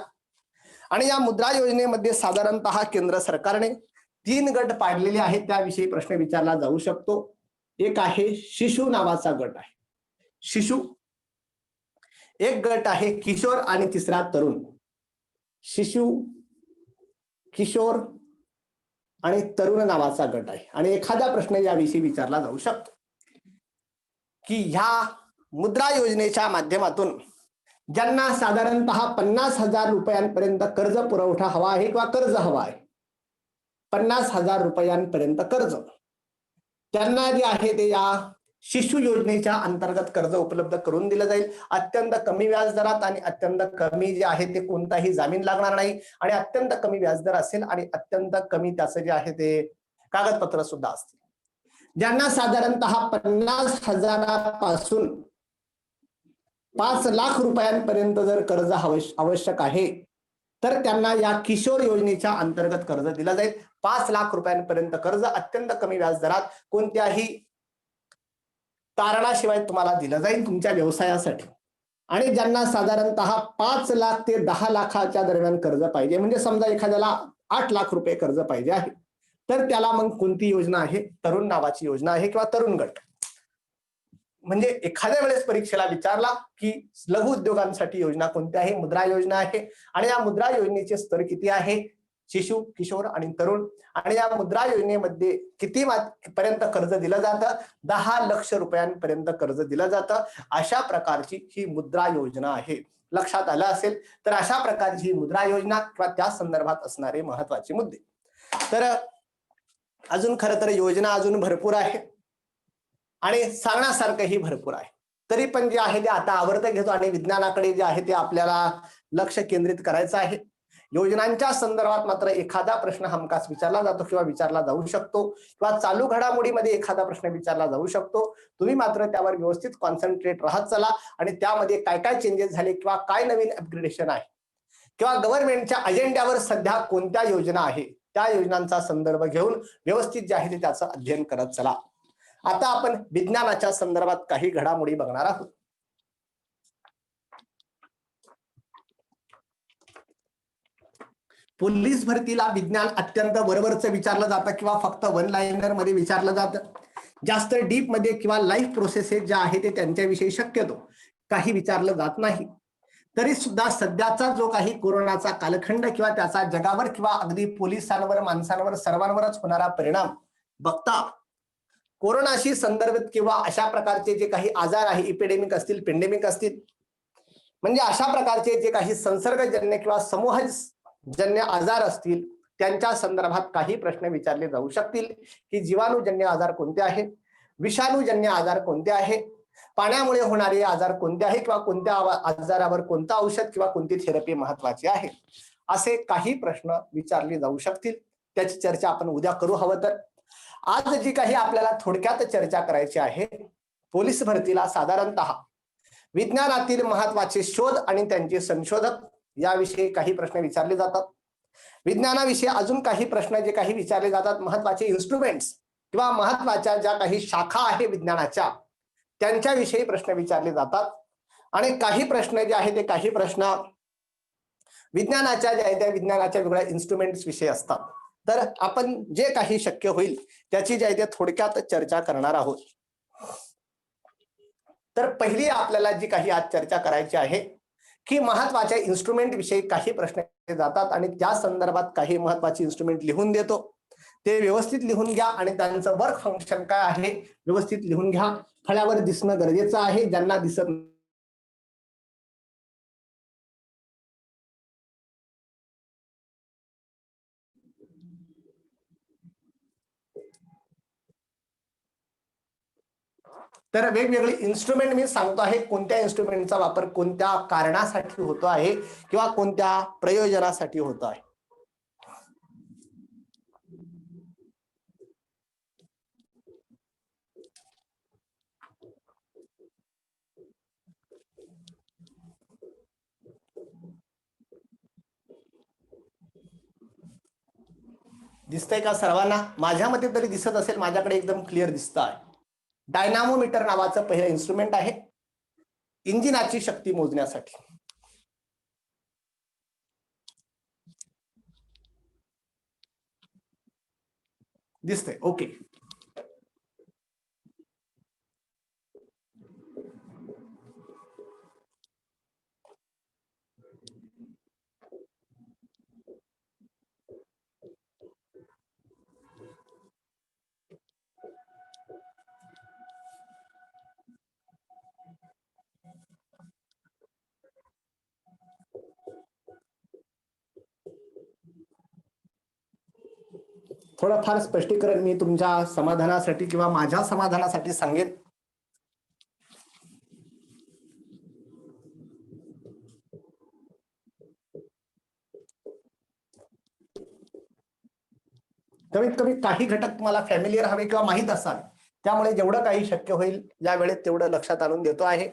आणि या मुद्रा योजनेमध्ये साधारणतः केंद्र सरकारने 3 गट पाडलेले आहेत, त्याविषयी प्रश्न विचारला जाऊ शकतो। एक आहे शिशु नावाचा गट आहे, शिशु। एक गट आहे किशोर आणि तिसरा तरुण। शिशु, किशोर आणि तरुण नावाचा गट आहे आणि एखादा प्रश्न याविषयी विचारला जाऊ शकतो की ह्या मुद्रा योजनेच्या माध्यमातून ज्यांना साधारणतः 50,000 रुपयांपर्यंत कर्ज पुरवठा हवा आहे किंवा कर्ज हवा आहे, 50,000 रुपयांपर्यंत कर्ज, त्यांना जे आहे ते या शिशु योजनेच्या अंतर्गत कर्ज उपलब्ध करून दिलं जाईल अत्यंत कमी व्याज दरात आणि अत्यंत कमी जे आहे ते कोणताही जामीन लागणार नाही आणि अत्यंत कमी व्याजदर असेल आणि अत्यंत कमी त्याचं जे आहे ते कागदपत्र सुद्धा असतील। ज्यांना साधारणतः 50,000 पासून 5 लाख रुपयांपर्यंत जर कर्ज आवश्यक आहे तर त्यांना या किशोर योजनेच्या अंतर्गत कर्ज दिलं जाईल। 5 लाख रुपयांपर्यंत कर्ज अत्यंत कमी व्याज दरात कोणत्याही तारणाशिवाय तुम्हाला दिलं जाईल तुमच्या व्यवसायासाठी। आणि ज्यांना साधारणतः 5 लाख ते 10 लाखाच्या दरम्यान कर्ज पाहिजे, म्हणजे समजा एखाद्याला 8 लाख रुपये कर्ज पाहिजे आहे तर त्याला मग कोणती योजना आहे, तरुण नावाची योजना आहे किंवा तरुण गट। म्हणजे एखाद्या वेळेस परीक्षेला विचारला की लघु उद्योगांसाठी योजना कोणती आहे, मुद्रा योजना आहे आणि या मुद्रा योजनेचे स्तर किती आहे, शिशु, किशोर आणि तरुण। आणि या मुद्रा योजनेमध्ये किती पर्यंत कर्ज दिलं जातं, 10 लाख रुपयांपर्यंत कर्ज दिलं जातं। अशा प्रकारची ही मुद्रा योजना आहे। लक्षात आलं असेल तर अशा प्रकारची ही मुद्रा योजना किंवा त्या संदर्भात असणारे महत्वाचे मुद्दे। तर अजून खरं तर योजना अजून भरपूर आहे आणि सांगण्यासारखंही भरपूर आहे, तरी पण जे आहे ते आता आवडतं घेतो आणि विज्ञानाकडे जे आहे ते आपल्याला लक्ष केंद्रित करायचं आहे। योजनांच्या संदर्भात मात्र एखादा प्रश्न हमखास विचारला जातो किंवा विचारला जाऊ शकतो किंवा चालू घडामोडीमध्ये एखादा प्रश्न विचारला जाऊ शकतो। तुम्ही मात्र त्यावर व्यवस्थित कॉन्सन्ट्रेट राहत चला आणि त्यामध्ये काय काय चेंजेस झाले किंवा काय नवीन अपग्रेडेशन आहे किंवा गव्हर्नमेंटच्या अजेंड्यावर सध्या कोणत्या योजना आहे त्या योजनांचा संदर्भ घेऊन व्यवस्थित जे आहे ते त्याचं अध्ययन करत चला। आता आपण विज्ञानाच्या संदर्भात काही घडामोडी बघणार आहोत। पोलीस भरतीला विज्ञान अत्यंत वरवरचं विचारलं जातं किंवा फक्त वन लाइनर मध्ये विचारलं जातं। जास्त डीप मध्ये किंवा लाईफ प्रोसेसेस ज्या आहेत ते त्यांच्याविषयी शक्यतो काही विचारलं जात नाही। तरी सुद्धा सध्याचा जो काही कोरोनाचा कालखंड किंवा त्याचा जगावर किंवा अगदी पोलिसांवर, माणसांवर, सर्वांवरच होणारा परिणाम बघता कोरोनाशी संदर्भित किंवा अशा प्रकारचे जे काही आजार आहे, इपिडेमिक असतील, पेंडेमिक असतील, म्हणजे अशा प्रकारचे जे काही संसर्गजन्य किंवा समूहजन्य आजार असतील त्यांच्या संदर्भात काही प्रश्न विचारले जाऊ शकतील की जीवाणूजन्य आजार कोणते आहे, विषाणूजन्य आजार कोणते आहे, पाण्यामुळे होणारे आजार कोणते आहे किंवा कोणत्या आजारावर कोणतं औषध किंवा कोणती थेरपी महत्वाची आहे, असे काही प्रश्न विचारले जाऊ शकतील। त्याची चर्चा आपण उद्या करू हवं तर। आज जी काही आपल्याला थोडक्यात चर्चा करायची आहे, पोलीस भरतीला साधारणतः विज्ञानातील महत्वाचे शोध आणि त्यांचे संशोधक याविषयी काही प्रश्न विचारले जातात। विज्ञानाविषयी अजून काही प्रश्न जे काही विचारले जातात, महत्वाचे इन्स्ट्रुमेंट्स किंवा महत्वाच्या ज्या काही शाखा आहे विज्ञानाच्या त्यांच्याविषयी प्रश्न विचारले जातात। आणि काही प्रश्न जे आहे ते काही प्रश्न विज्ञानाच्या जे आहे त्या विज्ञानाच्या वेगळ्या इन्स्ट्रुमेंट्स विषयी असतात। तर आपण जे काही शक्य होईल त्याची जे आहे ते थोडक्यात चर्चा करणार आहोत। तर पहिली आपल्याला जी काही आज चर्चा करायची आहे की महत्वाच्या इन्स्ट्रुमेंट विषयी काही प्रश्न जातात आणि त्या संदर्भात काही महत्वाचे इन्स्ट्रुमेंट लिहून देतो, ते व्यवस्थित लिहून घ्या आणि त्यांचं वर्क फंक्शन काय आहे व्यवस्थित लिहून घ्या। फळ्यावर दिसणं गरजेचं आहे, ज्यांना दिसत तर वेगवेगळे इन्स्ट्रुमेंट मी सांगतो आहे, कोणत्या इन्स्ट्रुमेंटचा वापर कोणत्या कारणासाठी होतो आहे किंवा कोणत्या प्रयोजनासाठी होतो आहे। दिसतंय का सर्वांना? माझ्या मते तरी दिसत असेल, माझ्याकडे एकदम क्लिअर दिसत आहे. डायनामोमीटर नावाचं पहिलं इन्स्ट्रुमेंट आहे इंजिनाची शक्ती मोजण्यासाठी. दिसतंय? ओके. थोडंफार स्पष्टीकरण मी तुमच्या समाधानासाठी किंवा माझ्या समाधानासाठी सांगेन. कमीत कमी काही घटक तुम्हाला फॅमिलियर हवे किंवा माहीत असावे, त्यामुळे जेवढं काही शक्य होईल या वेळेत तेवढं लक्षात आणून देतो आहे.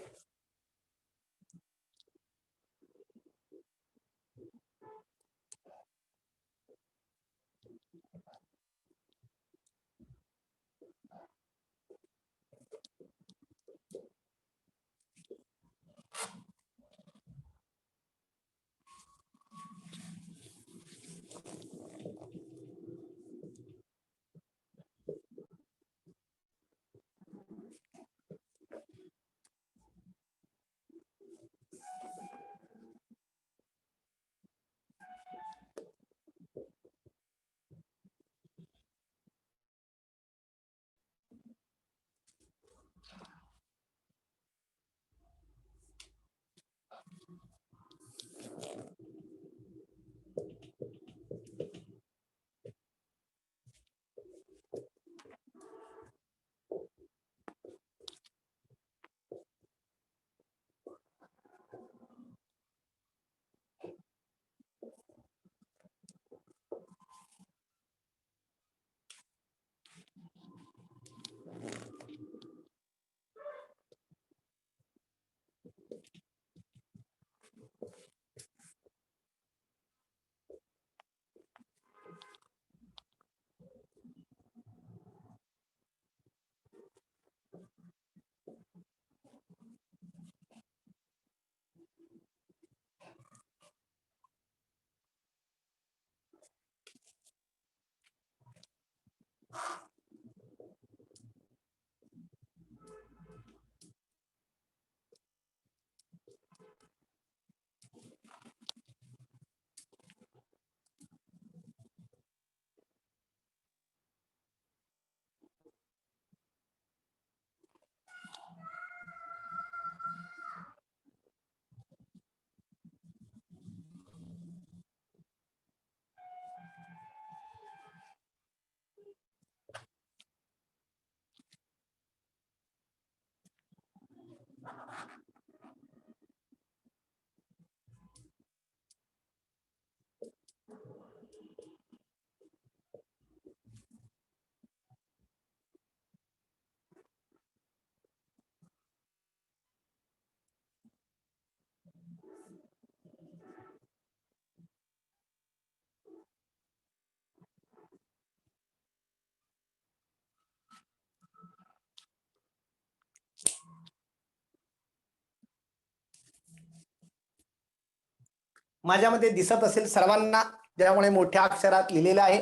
माझ्यामध्ये दिसत असेल सर्वांना, ज्यामुळे मोठ्या अक्षरात लिहिलेलं आहे.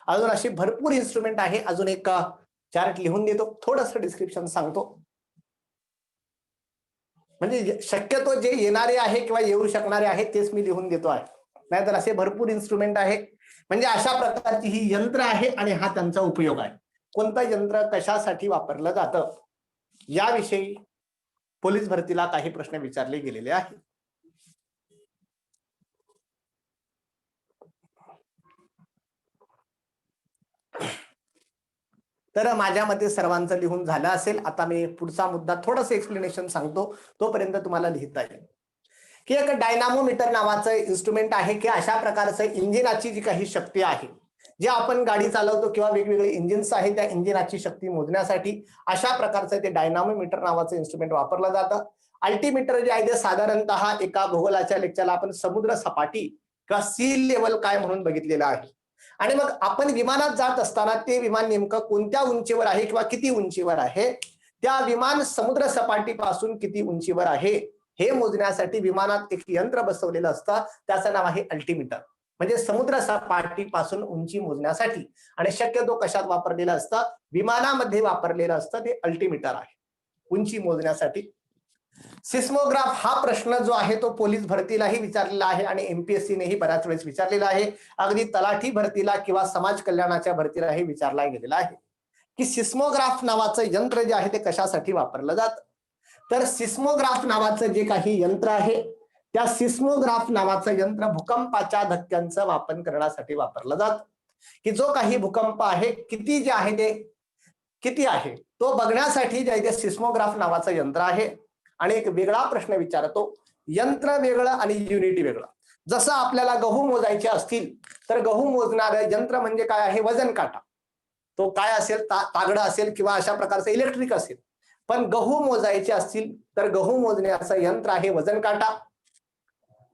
अजून अशी भरपूर इन्स्ट्रुमेंट आहे. अजून एक चार्ट लिहून देतो, थोडस डिस्क्रिप्शन सांगतो, म्हणजे शक्यतो जे येणारे आहे किंवा येऊ शकणारे आहे तेच मी लिहून देतो आहे. नाहीतर असे भरपूर इन्स्ट्रुमेंट आहे. म्हणजे अशा प्रकारची ही यंत्र आहे आणि हा त्यांचा उपयोग आहे. कोणतं यंत्र कशासाठी वापरलं जातं याविषयी पोलीस भरतीला काही प्रश्न विचारले गेलेले आहेत. तर माझ्या मते सर्वांचं लिहून झालं असेल. आता मी पुढचा मुद्दा थोडंसं एक्सप्लेनेशन सांगतो, तोपर्यंत तुम्हाला लिहिता येईल. की एक डायनामोमीटर नावाचं इन्स्ट्रुमेंट आहे की अशा प्रकारचं इंजिनाची जी काही शक्ती आहे, जे आपण गाडी चालवतो किंवा वेगवेगळे इंजिन्स आहेत त्या इंजिनाची शक्ती मोजण्यासाठी अशा प्रकारचं ते डायनामोमीटर नावाचं इन्स्ट्रुमेंट वापरलं जातं. अल्टीमीटर जे आहे ते साधारणतः एका भूगोलाच्या लेक्चरला आपण समुद्र सपाटी किंवा सी लेवल काय म्हणून बघितलेलं आहे. आणि मग आपण विमानात जात असताना ते विमान नेमकं कोणत्या उंचीवर आहे किंवा किती उंचीवर आहे, त्या विमान समुद्र सपाटीपासून किती उंचीवर आहे हे मोजण्यासाठी विमानात एक यंत्र बसवलेलं असतं, त्याचं नाव आहे अल्टिमीटर. म्हणजे समुद्र सपाटीपासून उंची मोजण्यासाठी, आणि शक्यतो कशात वापरलेलं असतं, विमानामध्ये वापरलेलं असतं ते अल्टिमीटर आहे उंची मोजण्यासाठी. सिस्मोग्राफ हा प्रश्न जो आहे तो पोलीस भरतीलाही विचारलेला आहे आणि एमपीएससीनेही बऱ्याच वेळेस विचारलेला आहे. अगदी तलाठी भरतीला किंवा समाज कल्याणाच्या भरतीलाही विचारला गेलेला आहे की सिस्मोग्राफ नावाचं यंत्र जे आहे ते कशासाठी वापरलं जातं. तर सिस्मोग्राफ नावाचं जे काही यंत्र आहे, त्या सिस्मोग्राफ नावाचं यंत्र भूकंपाच्या धक्क्यांचं मापन करण्यासाठी वापरलं जातं. की जो काही भूकंप आहे किती जे आहे ते किती आहे तो बघण्यासाठी जे आहे ते सिस्मोग्राफ नावाचं यंत्र आहे. आणि एक वेगळा प्रश्न विचारतो, यंत्र वेगळं आणि युनिट वेगळं. जसं आपल्याला गहू मोजायचे असतील तर गहू मोजणारं यंत्र म्हणजे काय आहे, वजन काटा. तो काय असेल, तागडं असेल किंवा अशा प्रकारचं इलेक्ट्रिक असेल. पण गहू मोजायचे असतील तर गहू मोजण्याचं यंत्र आहे वजन काटा.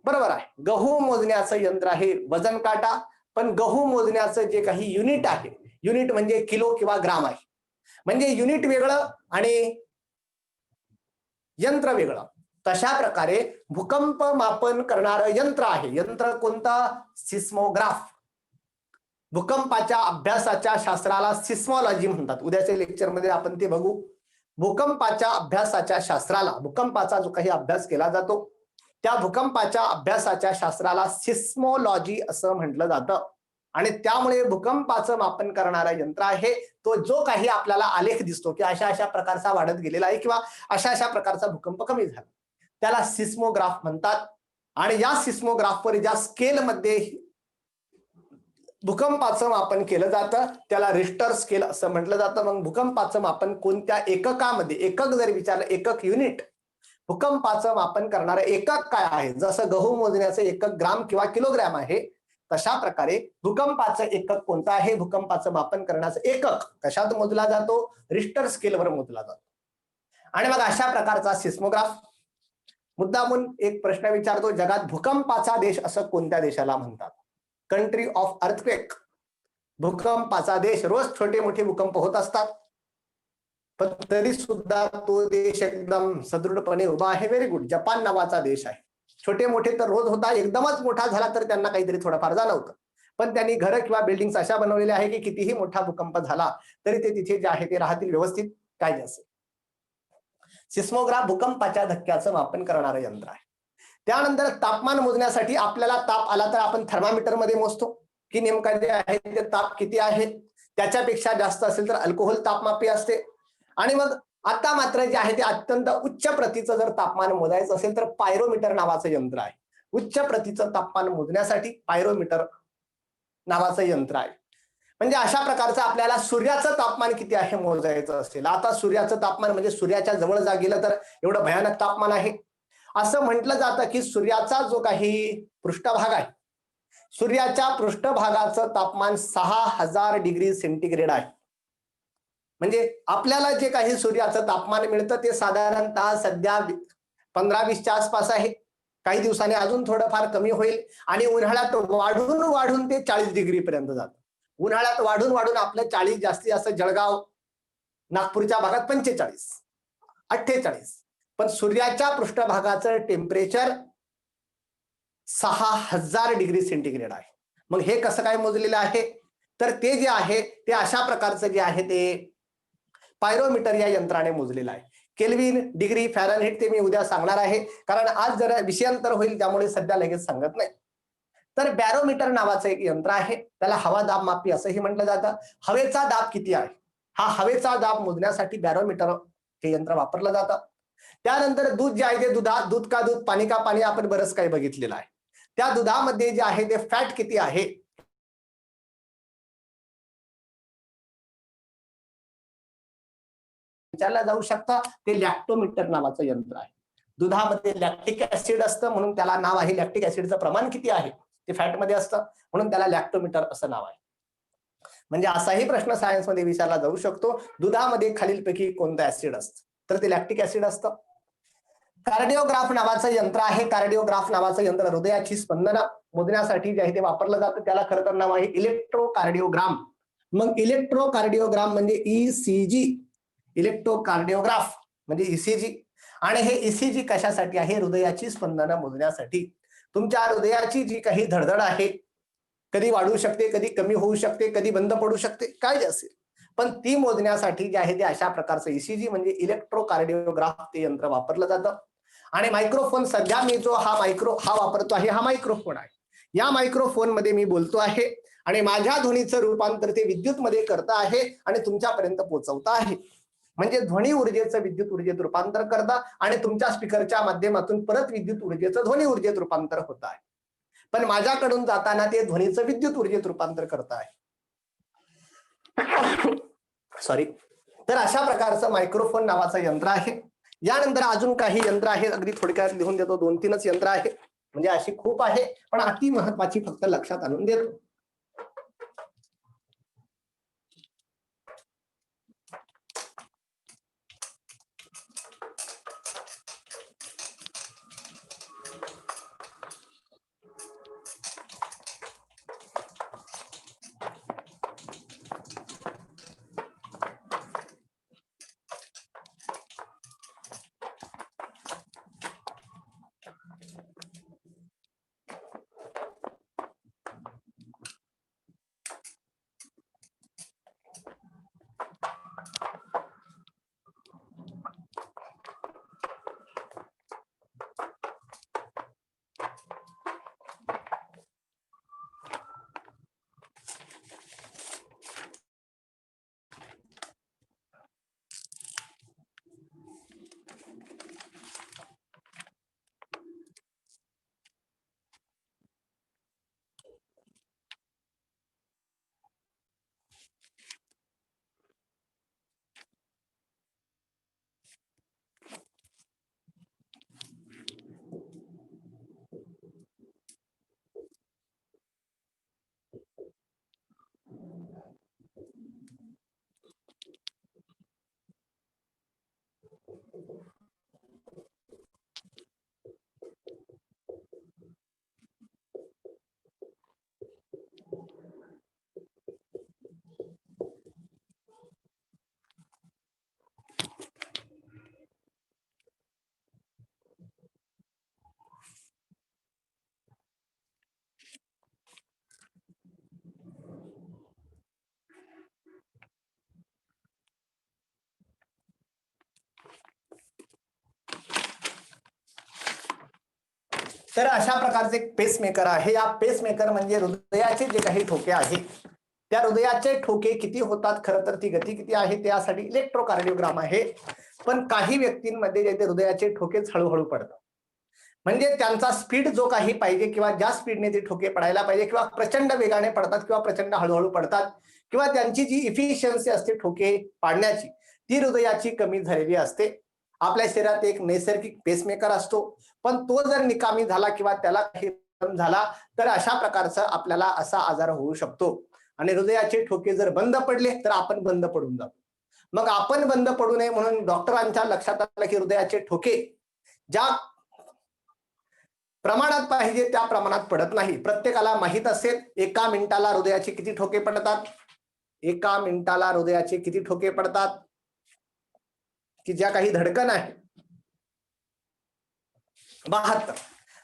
बरोबर आहे, गहू मोजण्याचं यंत्र आहे वजन काटा. पण गहू मोजण्याचं जे काही युनिट आहे, युनिट म्हणजे किलो किंवा ग्राम आहे. म्हणजे युनिट वेगळं आणि यंत्र वेगळं. तशा प्रकारे भूकंप मापन करणारं यंत्र आहे. यंत्र कोणतं, सिस्मोग्राफ. भूकंपाच्या अभ्यासाच्या शास्त्राला सिस्मॉलॉजी म्हणतात. उद्याच्या लेक्चरमध्ये आपण ते बघू. भूकंपाच्या अभ्यासाच्या शास्त्राला, भूकंपाचा जो काही अभ्यास केला जातो त्या भूकंपाच्या अभ्यासाच्या शास्त्राला सिस्मोलॉजी असं म्हटलं जातं. आणि त्यामुळे भूकंपाचं मापन करणारं यंत्र आहे तो जो काही आपल्याला आलेख दिसतो की अशा अशा प्रकारचा वाढत गेलेला आहे किंवा अशा अशा प्रकारचा भूकंप कमी झाला, त्याला सिस्मोग्राफ म्हणतात. आणि या सिस्मोग्राफवर ज्या स्केलमध्ये भूकंपाचं मापन केलं जातं त्याला रिश्टर स्केल असं म्हटलं जातं. मग भूकंपाचं मापन कोणत्या एककामध्ये, एकक जर विचारलं, एकक युनिट, भूकंपाचं मापन करणारं एकक काय आहे, जसं गहू मोजण्याचं एकक ग्राम किंवा किलोग्रॅम आहे, तशा प्रकारे भूकंपाचं एकक कोणतं आहे, भूकंपाचं मापन करण्याचं एकक कशात मोजला जातो, रिश्टर स्केलवर मोजला जातो. आणि मग अशा प्रकारचा सिस्मोग्राफ. मुद्दामून एक प्रश्न विचारतो, जगात भूकंपाचा देश असं कोणत्या देशाला म्हणतात, कंट्री ऑफ अर्थक्वेक. भूकंपाचा देश. रोज छोटे मोठे भूकंप होत असतात पण तरी सुद्धा तो देश एकदम सदृढपणे उभा आहे. Very good. जपान नावाचा देश आहे. छोटे मोठे तर रोज होता, एकदमच मोठा झाला तर त्यांना काहीतरी थोडंफार जाणवतं. पण त्यांनी घरं किंवा बिल्डिंग अशा बनवलेल्या आहे की कितीही मोठा भूकंप झाला तरी ते तिथे जे आहे ते राहतील व्यवस्थित, काय असेल. सिस्मोग्राफ भूकंपाच्या धक्क्याचं मापन करणारं यंत्र आहे. त्यानंतर तापमान मोजण्यासाठी आपल्याला ताप आला तर आपण थर्मामीटर मध्ये मोजतो की नेमका जे आहे ते ताप किती आहे. त्याच्यापेक्षा जास्त असेल तर अल्कोहोल तापमापी असते. आणि मग आता मात्र जे आहे ते अत्यंत उच्च प्रतीचं जर तापमान मोजायचं असेल तर पायरोमीटर नावाचं यंत्र आहे. उच्च प्रतीचं तापमान मोजण्यासाठी पायरोमीटर नावाचं यंत्र आहे. म्हणजे अशा प्रकारचं आपल्याला सूर्याचं तापमान किती आहे मोजायचं असेल. आता सूर्याचं तापमान म्हणजे सूर्याच्या जवळ जा गेलं तर एवढं भयानक तापमान आहे. असं म्हटलं जातं की सूर्याचा जो काही पृष्ठभाग आहे, सूर्याच्या पृष्ठभागाचं तापमान 6000 डिग्री सेंटीग्रेड आहे. म्हणजे आपल्याला जे काही सूर्याचं तापमान मिळतं ते साधारणतः सध्या 15-20च्या आसपास आहे. काही दिवसांनी अजून थोडंफार कमी होईल आणि उन्हाळ्यात वाढून वाढून ते 40 डिग्री पर्यंत जातं. उन्हाळ्यात वाढून वाढून आपलं 40, जास्तीत जास्त जळगाव नागपूरच्या भागात 45, 48. पण सूर्याच्या पृष्ठभागाचं टेम्परेचर 6000 डिग्री सेंटीग्रेड आहे. मग हे कसं काय मोजलेलं आहे, तर ते जे आहे ते अशा प्रकारचं जे आहे ते पायरोमीटर या यंत्राने मोजलेलं आहे. केल्विन, डिग्री, फॅरनहीट ते मी उद्या सांगणार आहे कारण आज जरा विषयांतर होईल त्यामुळे सध्या लगेच सांगत नाही. तर बॅरोमीटर नावाचं एक यंत्र आहे, त्याला हवा दाब मापी असंही म्हटलं जातं. हवेचा दाब किती आहे हा हवेचा दाब मोजण्यासाठी बॅरोमीटर हे यंत्र वापरलं जातं. त्यानंतर दूध जे आहे ते दूध का दूध, पाणी का पाणी आपण बरंच काही बघितलेलं आहे. त्या दुधामध्ये जे आहे ते फॅट किती आहे विचारला जाऊ शकता. ते लॅक्टोमीटर नावाचं यंत्र आहे. दुधामध्ये लॅक्टिक ऍसिड असतं म्हणून त्याला नाव आहे. लॅक्टिक ऍसिडचं प्रमाण किती आहे ते फॅटमध्ये असतं म्हणून त्याला लॅक्टोमीटर असं नाव आहे. म्हणजे असाही प्रश्न सायन्स मध्ये विचारला जाऊ शकतो, दुधामध्ये खालीलपैकी कोणतं ऍसिड असतं, तर ते लॅक्टिक ऍसिड असतं. कार्डिओग्राफ नावाचं यंत्र आहे. कार्डिओग्राफ नावाचं यंत्र हृदयाची स्पंदनं मोजण्यासाठी जे आहे ते वापरलं जातं. त्याला खरं तर नाव आहे इलेक्ट्रोकार्डिओग्राम. मग इलेक्ट्रोकार्डिओग्राम म्हणजे ईसीजी, इलेक्ट्रोकार्डिओग्राफ म्हणजे ईसीजी. आणि हे ईसीजी कशासाठी आहे? हृदयाची स्पंदनं मोजण्यासाठी. तुमच्या हृदयाची जी काही धडधड आहे, कधी वाढू शकते, कधी कमी होऊ शकते, कधी बंद पडू शकते, काय असेल, पण ती मोजण्यासाठी जे आहे ते अशा प्रकारचं ईसीजी म्हणजे इलेक्ट्रोकार्डिओग्राफ ते यंत्र वापरलं जातं. आणि मायक्रोफोन सध्या मी जो हा वापरतो आहे, हा मायक्रोफोन आहे. या मायक्रोफोन मध्ये मी बोलतो आहे आणि माझ्या ध्वनीचं रूपांतर ते विद्युत मध्ये करत आहे आणि तुमच्यापर्यंत पोहोचवत आहे. म्हणजे ध्वनी ऊर्जेचं विद्युत ऊर्जेत रूपांतर करता आणि तुमच्या स्पीकरच्या माध्यमातून परत विद्युत ऊर्जेचं ध्वनी ऊर्जेत रूपांतर होत आहे. पण माझ्याकडून जाताना ते ध्वनीचं विद्युत ऊर्जेत रूपांतर करत आहे. सॉरी. तर अशा प्रकारचं मायक्रोफोन नावाचं यंत्र आहे. यानंतर अजून काही यंत्र आहेत, अगदी थोडक्यात लिहून देतो. 2-3च यंत्र आहे, म्हणजे अशी खूप आहे, पण अति महत्वाची फक्त लक्षात आणून देतो. तर अशा प्रकारचे एक पेसमेकर आहे. या पेसमेकर म्हणजे हृदयाचे जे काही ठोके आहेत, त्या हृदयाचे ठोके किती होतात, खरं तर ती गती किती आहे त्यासाठी इलेक्ट्रोकार्डिओग्राम आहे. पण काही व्यक्तींमध्ये जे ते हृदयाचे ठोकेच हळूहळू पडतात, म्हणजे त्यांचा स्पीड जो काही पाहिजे किंवा ज्या स्पीडने ते ठोके पडायला पाहिजे, किंवा प्रचंड वेगाने पडतात किंवा प्रचंड हळूहळू पडतात, किंवा त्यांची जी इफिशियन्सी असते ठोके पाडण्याची ती हृदयाची कमी झालेली असते. आपल्या शरीरात एक नैसर्गिक पेसमेकर असतो, पण तो जर निकामी झाला किंवा त्याला काही झाला तर अशा प्रकारचा आपल्याला असा आजार होऊ शकतो. आणि हृदयाचे ठोके जर बंद पडले तर आपण बंद पडून जातो. मग आपण बंद पडू नये म्हणून डॉक्टरांच्या लक्षात आलं की हृदयाचे ठोके ज्या प्रमाणात पाहिजे त्या प्रमाणात पडत नाही. प्रत्येकाला माहित असेल एका मिनिटाला हृदयाचे किती ठोके पडतात, एका मिनिटाला हृदयाचे किती ठोके पडतात, की ज्या काही धडकन आहे 72.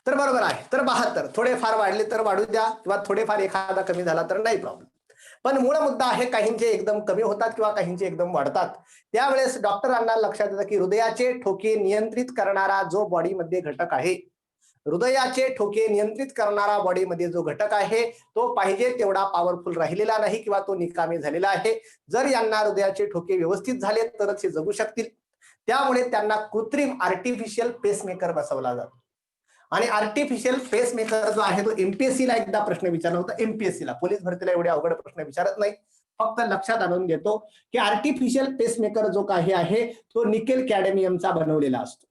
तर बरोबर आहे. तर 72 थोडेफार वाढले तर वाढू द्या, किंवा थोडेफार एखादा कमी झाला तर नाही प्रॉब्लेम. पण मूळ मुद्दा आहे काहींचे एकदम कमी होतात किंवा काहींचे एकदम वाढतात. त्यावेळेस डॉक्टरांना लक्षात येतं की हृदयाचे ठोके नियंत्रित करणारा जो बॉडीमध्ये घटक आहे, हृदयाचे ठोके नियंत्रित करणारा बॉडीमध्ये जो घटक आहे तो पाहिजे तेवढा पॉवरफुल राहिलेला नाही किंवा तो निकामी झालेला आहे. जर यांना हृदयाचे ठोके व्यवस्थित झाले तरच हे जगू शकतील. त्यामुळे त्यांना कृत्रिम आर्टिफिशियल पेसमेकर बसवला जातो. आणि आर्टिफिशियल पेसमेकर जो आहे तो एमपीएससी ला एकदा प्रश्न विचारला होता. एमपीएससी ला, पोलीस भरतीला एवढे अवघड प्रश्न विचारत नाही. फक्त लक्षात आणून देतो की आर्टिफिशियल पेसमेकर जो काही आहे तो निकेल कॅडमियमचा बनवलेला असतो.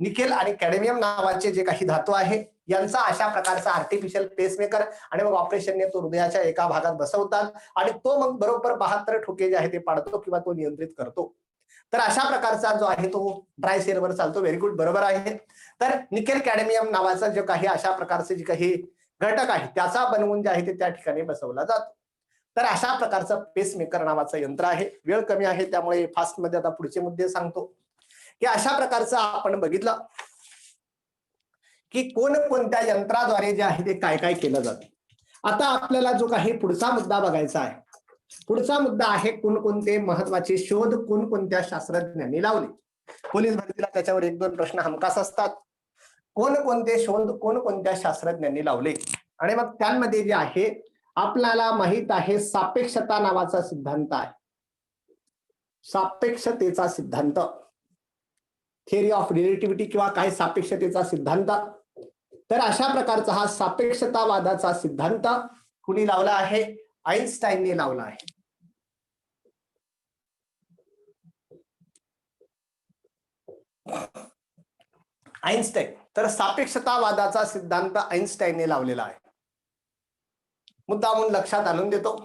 निकेल आणि कॅडमियम नावाचे जे काही धातू आहे यांचा अशा प्रकारचा आर्टिफिशियल पेसमेकर, आणि मग ऑपरेशनने तो हृदयाच्या एका भागात बसवतात आणि तो मग बरोबर 72 ठोके जे आहे ते पाडतो किंवा तो नियंत्रित करतो. तर अशा प्रकारचा जो आहे तो ड्राय सेलवर चालतो. व्हेरी गुड, बरोबर आहे. तर निकेल कॅडमियम नावाचा जो काही अशा प्रकारचे जे काही घटक आहे त्याचा बनवून जे आहे ते त्या ठिकाणी बसवला जातो. तर अशा प्रकारचं पेसमेकर नावाचं यंत्र आहे. वेळ कमी आहे त्यामुळे फास्ट मध्ये आता पुढचे मुद्दे सांगतो की अशा प्रकारचं आपण बघितलं की कोणकोणत्या यंत्राद्वारे जे आहे ते काय काय केलं जातं. आता आपल्याला जो काही पुढचा मुद्दा बघायचा आहे, पुढचा मुद्दा आहे कोणकोणते महत्वाचे शोध कोणकोणत्या शास्त्रज्ञांनी लावले. पोलीस भरतीला त्याच्यावर 1-2 प्रश्न हमखास असतात. कोणकोणते शोध कोणकोणत्या शास्त्रज्ञांनी लावले आणि मग त्यांमध्ये जे आहे आपल्याला माहित आहे सापेक्षता नावाचा सिद्धांत आहे. सापेक्षतेचा सिद्धांत, थिअरी ऑफ रिलेटिव्हिटी किंवा काय सापेक्षतेचा सिद्धांत. तर अशा प्रकारचा हा सापेक्षतावादाचा सिद्धांत कुणी लावला आहे? आईन्स्टाईनने लावला आहे. आईन्स्टाईन. तर सापेक्षतावादाचा सिद्धांत आईन्स्टाईनने लावलेला आहे. मुद्दा म्हणून लक्षात आणून देतो.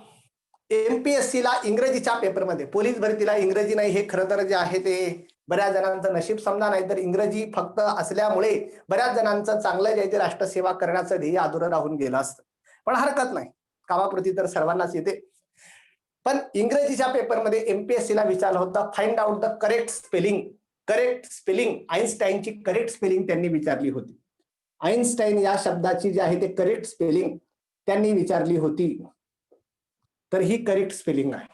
एमपीएससी ला इंग्रजीच्या पेपरमध्ये, पोलीस भरतीला इंग्रजी नाही हे खरं तर जे आहे ते बऱ्याच जणांचं नशीब समजा, नाही तर इंग्रजी फक्त असल्यामुळे बऱ्याच जणांचं चांगलं जे आहे ते राष्ट्रसेवा करण्याचं ध्येय अधुरं राहून गेलं असतं. पण हरकत नाही, कामापुरती तर सर्वांनाच येते. पण इंग्रजीच्या पेपरमध्ये एमपीएससी ला विचारलं होतं find out the correct spelling. Correct spelling, आईन्स्टाईनची करेक्ट स्पेलिंग त्यांनी विचारली होती. आईन्स्टाईन या शब्दाची जी आहे ते करेक्ट स्पेलिंग त्यांनी विचारली होती. तर ही करेक्ट स्पेलिंग आहे.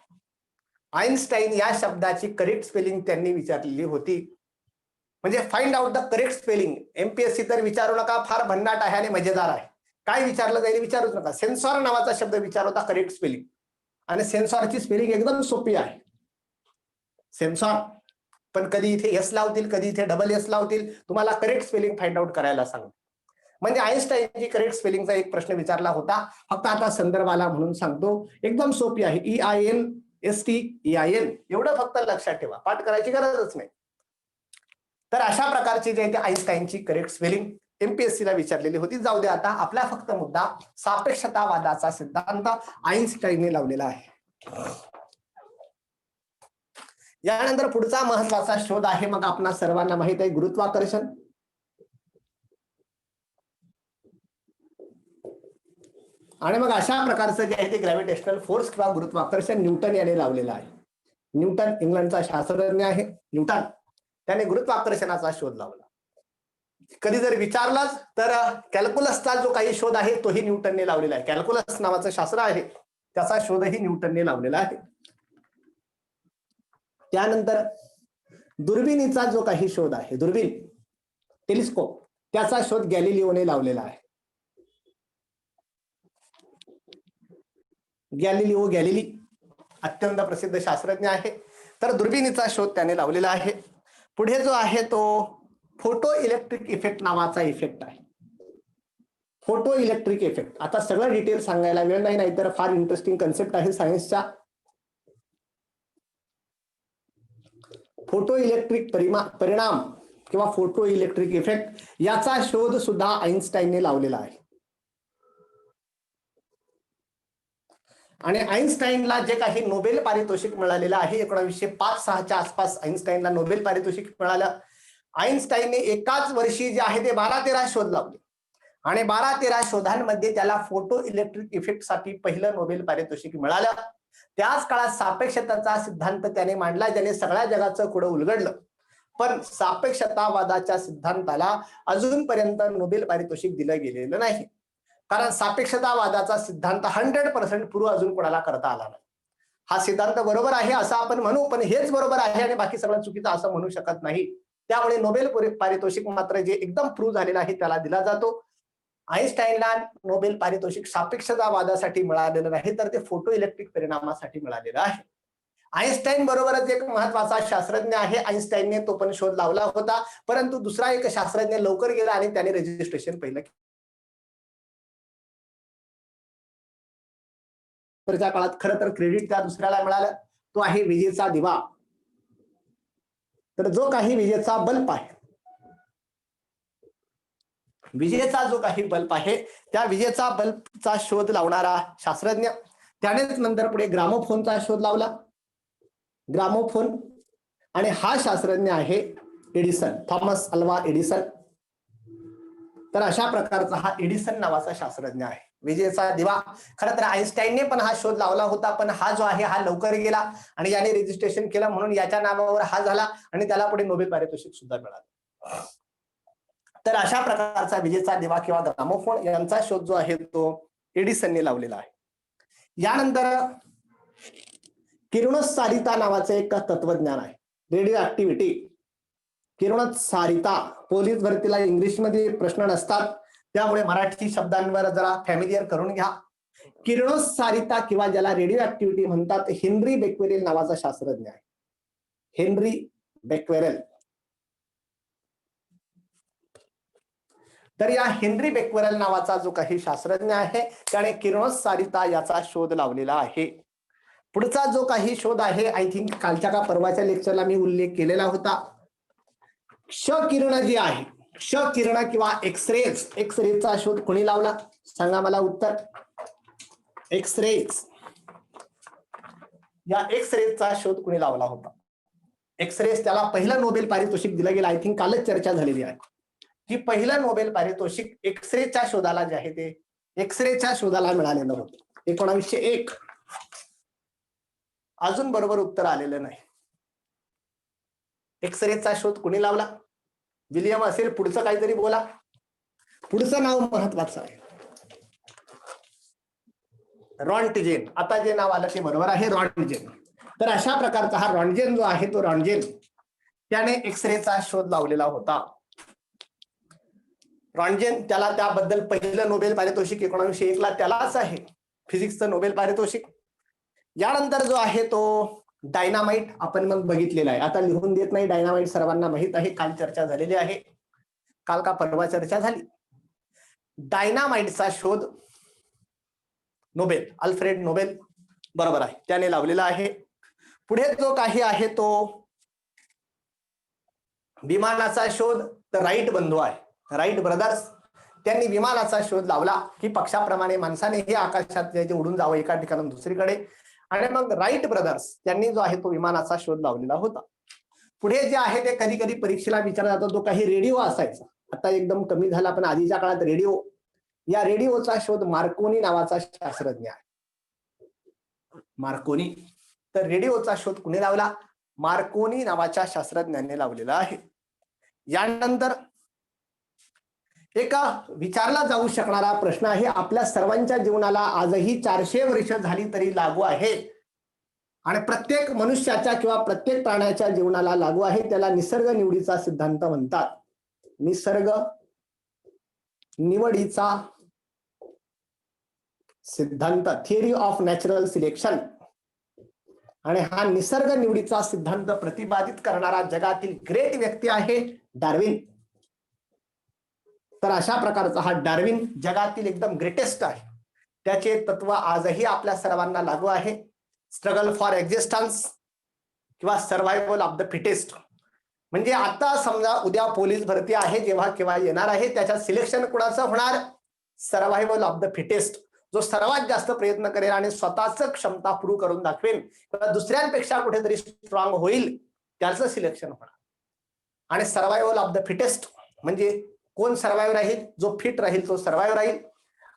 आईन्स्टाईन या शब्दाची करेक्ट स्पेलिंग त्यांनी विचारलेली होती. म्हणजे find out the correct spelling. MPSC तर विचारू नका, फार भन्नाट आहे आणि मजेदार आहे. काय विचारलं जाईल विचारूच नका. सेन्सॉर नावाचा शब्द विचारला होता करेक्ट स्पेलिंग, आणि सेन्सॉरची स्पेलिंग एकदम सोपी आहे. सेन्सॉर, पण कधी इथे एस लावतील, कधी इथे डबल एस लावतील. तुम्हाला करेक्ट स्पेलिंग फाइंड आउट करायला सांग. म्हणजे आईन्स्टाईनची करेक्ट स्पेलिंगचा एक प्रश्न विचारला होता. फक्त आता संदर्भाला म्हणून सांगतो, एकदम सोपी आहे. EINSTEIN एवढं फक्त लक्षात ठेवा, पाठ करायची गरजच नाही. तर अशा प्रकारची जे आहे आईन्स्टाईनची करेक्ट स्पेलिंग एमपीएससी ला विचारलेली होती. जाऊ दे, आता आपला फक्त मुद्दा सापेक्षतावादाचा सिद्धांत आईन्स्टाईनने लावलेला आहे. यानंतर पुढचा महत्वाचा शोध आहे, मग आपणा सर्वांना माहित आहे, गुरुत्वाकर्षण. आणि मग अशा प्रकारचं जे आहे ते ग्रॅव्हिटेशनल फोर्स किंवा गुरुत्वाकर्षण न्यूटन याने लावलेलं आहे. न्यूटन इंग्लंडचा शास्त्रज्ञ आहे. न्यूटन त्याने गुरुत्वाकर्षणाचा शोध लावला. कधी जर विचारलाच तर कॅल्क्युलसचा जो काही शोध आहे तोही न्यूटनने लावलेला आहे. कॅल्क्युलस नावाचं शास्त्र आहे, त्याचा शोधही न्यूटनने लावलेला आहे. त्यानंतर दुर्बिणीचा जो काही शोध आहे, दुर्बीण टेलिस्कोप, त्याचा शोध गॅलिलिओने लावलेला आहे. गॅलिलिओ गॅलिली अत्यंत प्रसिद्ध शास्त्रज्ञ आहे. तर दुर्बिणीचा शोध त्याने लावलेला आहे. पुढे जो आहे तो फोटो इलेक्ट्रिक इफेक्ट नावाचा इफेक्ट आहे. फोटो इलेक्ट्रिक इफेक्ट, आता सगळं डिटेल सांगायला वेळ नाही, नाहीतर फार इंटरेस्टिंग कन्सेप्ट आहे सायन्सच्या. फोटो इलेक्ट्रिक परिणाम किंवा फोटो इलेक्ट्रिक इफेक्ट याचा शोध सुद्धा आईन्स्टाईनने लावलेला आहे. आणि आईन्स्टाईनला जे काही नोबेल पारितोषिक मिळालेलं आहे 1905-06च्या आसपास आईन्स्टाईनला नोबेल पारितोषिक मिळालं. आईन्स्टाईनने एकाच वर्षी जे आहे ते 12-13 शोध लावले आणि 12-13 शोधांमध्ये त्याला फोटो इलेक्ट्रिक इफेक्ट साठी पहिलं नोबेल पारितोषिक मिळालं. त्याच काळात सापेक्षताचा सिद्धांत त्याने मांडला, ज्याने सगळ्या जगाचं कुडं उलगडलं. पण सापेक्षतावादाच्या सिद्धांताला अजूनपर्यंत नोबेल पारितोषिक दिलं गेलेलं नाही, कारण सापेक्षतावादाचा सिद्धांत 100% प्रूव्ह अजून कोणाला करता आला नाही. हा सिद्धांत बरोबर आहे असं आपण म्हणू, पण हेच बरोबर आहे आणि बाकी सगळं चुकीचं असं म्हणू शकत नाही. त्यामुळे नोबेल पारितोषिक मात्र जे एकदम प्रूव्ह झालेलं आहे त्याला दिला जातो. आईन्स्टाईनला नोबेल पारितोषिक सापेक्षतावादासाठी मिळालेलं नाही, तर ते फोटो इलेक्ट्रिक परिणामासाठी मिळालेलं आहे. आईन्स्टाईन बरोबरच एक महत्वाचा शास्त्रज्ञ आहे, आईन्स्टाईनने तो पण शोध लावला होता, परंतु दुसरा एक शास्त्रज्ञ लवकर गेला आणि त्याने रजिस्ट्रेशन पहिलं. त्या काळात खरं तर क्रेडिट त्या दुसऱ्याला मिळालं, तो आहे विजेचा दिवा. तर जो काही विजेचा बल्ब आहे, विजेचा जो काही बल्ब आहे त्या विजेचा बल्बचा शोध लावणारा शास्त्रज्ञ, त्यानेच नंतर पुढे ग्रामोफोनचा शोध लावला. ग्रामोफोन आणि हा शास्त्रज्ञ आहे एडिसन, थॉमस अल्वा एडिसन. तर अशा प्रकारचा हा एडिसन नावाचा शास्त्रज्ञ आहे. विजेचा दिवा, खरं तर आईन्स्टाईनने पण हा शोध लावला होता, पण हा जो आहे हा लवकर गेला आणि याने रजिस्ट्रेशन केलं म्हणून याच्या नावावर हा झाला आणि त्याला पुढे नोबेल पारितोषिक सुद्धा मिळालं. तर अशा प्रकारचा विजेचा दिवा किंवा ग्रामोफोन यांचा शोध जो आहे तो एडिसनने लावलेला आहे. यानंतर किरणोत्सारिता नावाचं एक तत्वज्ञान आहे, रेडिओ ऍक्टिव्हिटी. किरणोत्सारिता, पोलीस भरतीला इंग्लिशमध्ये प्रश्न नसतात त्यामुळे मराठी शब्दांवर जरा फॅमिलियर करून घ्या. किरणोत्सारिता किंवा ज्याला रेडिओ ऍक्टिव्हिटी म्हणतात, हेनरी बेक्वेरेल नावाचा शास्त्रज्ञ आहे. हेनरी बेक्वेरेल. तर या हेनरी बेक्वेरेल नावाचा जो काही शास्त्रज्ञ आहे त्याने किरणोत्सारिता याचा शोध लावलेला आहे. पुढचा जो काही शोध आहे, आय थिंक कालच्या का परवाच्या लेक्चरला मी उल्लेख केलेला होता. क्ष किरण जी आहे, क्ष किरण किंवा एक्सरेज, एक्सरेचा शोध कोणी लावला सांगा मला उत्तर. एक्सरेज, या एक्सरेजचा शोध कोणी लावला होता? एक्सरेज, त्याला पहिलं नोबेल पारितोषिक दिलं गेलं. आय थिंक कालच चर्चा झालेली आहे की पहिलं नोबेल पारितोषिक एक्सरेच्या शोधाला जे आहे ते एक्सरेच्या शोधाला मिळालेलं होतं 1901. अजून बरोबर उत्तर आलेलं नाही. एक्सरेचा शोध कोणी लावला? विलियम असेल. पुढचं काहीतरी बोला, पुढचं नाव महत्वाचं आहे. रॉन्टजेन. आता जे नाव आलं ते बरोबर आहे, रॉन्टजेन. तर अशा प्रकारचा हा रॉन्टजेन जो आहे तो रॉन्टजेन त्याने एक्सरेचा शोध लावलेला होता. रॉन्टजेन, त्याला त्याबद्दल पहिलं नोबेल पारितोषिक 1901 ला त्यालाच आहे, फिजिक्सचं नोबेल पारितोषिक. यानंतर जो आहे तो डायनामाइट आपण मग बघितलेला आहे. आता लिहून देत नाही, डायनामाइट सर्वांना माहित आहे, काल चर्चा झालेली आहे, काल का परवा चर्चा झाली. डायनामाइटचा शोध नोबेल, अल्फ्रेड नोबेल बरोबर आहे, त्याने लावलेला आहे. पुढे जो काही आहे तो विमानाचा शोध, तर राईट बंधू आहे, राईट ब्रदर्स. त्यांनी विमानाचा शोध लावला की पक्षाप्रमाणे माणसानेही आकाशात उडून जावं एका ठिकाणून दुसरीकडे. आणि मग राईट ब्रदर्स त्यांनी जो आहे तो विमानाचा शोध लावलेला होता. पुढे जे आहे ते कधी कधी परीक्षेला विचारला जातो, तो काही रेडिओ असायचा, आता एकदम कमी झाला, पण आधीच्या काळात रेडिओ. या रेडिओचा शोध मार्कोनी नावाचा शास्त्रज्ञ आहे. मार्कोनी. तर रेडिओचा शोध कुणी लावला? मार्कोनी नावाच्या शास्त्रज्ञाने लावलेला आहे. यानंतर एका विचारला जाऊ शकणारा प्रश्न आहे, आपल्या सर्वांच्या जीवनाला आजही 400 वर्ष झाली तरी लागू आहे आणि प्रत्येक मनुष्याच्या किंवा प्रत्येक प्राण्याच्या जीवनाला लागू आहे, त्याला निसर्ग निवडीचा सिद्धांत म्हणतात. निसर्ग निवडीचा सिद्धांत, थिअरी ऑफ नॅचरल सिलेक्शन. आणि हा निसर्ग निवडीचा सिद्धांत प्रतिपादित करणारा जगातील ग्रेट व्यक्ती आहे डार्विन. तर अशा प्रकारचा हा डार्विन जगातील एकदम ग्रेटेस्ट आहे. त्याचे तत्व आजही आपल्या सर्वांना लागू आहे. स्ट्रगल फॉर एक्झिस्टन्स किंवा सर्व्हायव्हल ऑफ द फिटेस्ट. म्हणजे आता समजा उद्या पोलीस भरती आहे, जेव्हा केव्हा येणार आहे, त्याच्यात सिलेक्शन कुणाचं होणार? Survival of the fittest. जो सर्वात जास्त प्रयत्न करेल आणि स्वतःच क्षमता प्रूव्ह करून दाखवेल किंवा दुसऱ्यांपेक्षा कुठेतरी स्ट्रॉंग होईल त्याचं सिलेक्शन होणार. आणि सर्व्हायव्हल ऑफ द फिटेस्ट म्हणजे कोण सर्व्हाइव्ह राहील? जो फिट राहील तो सर्व्हाइव्ह राहील.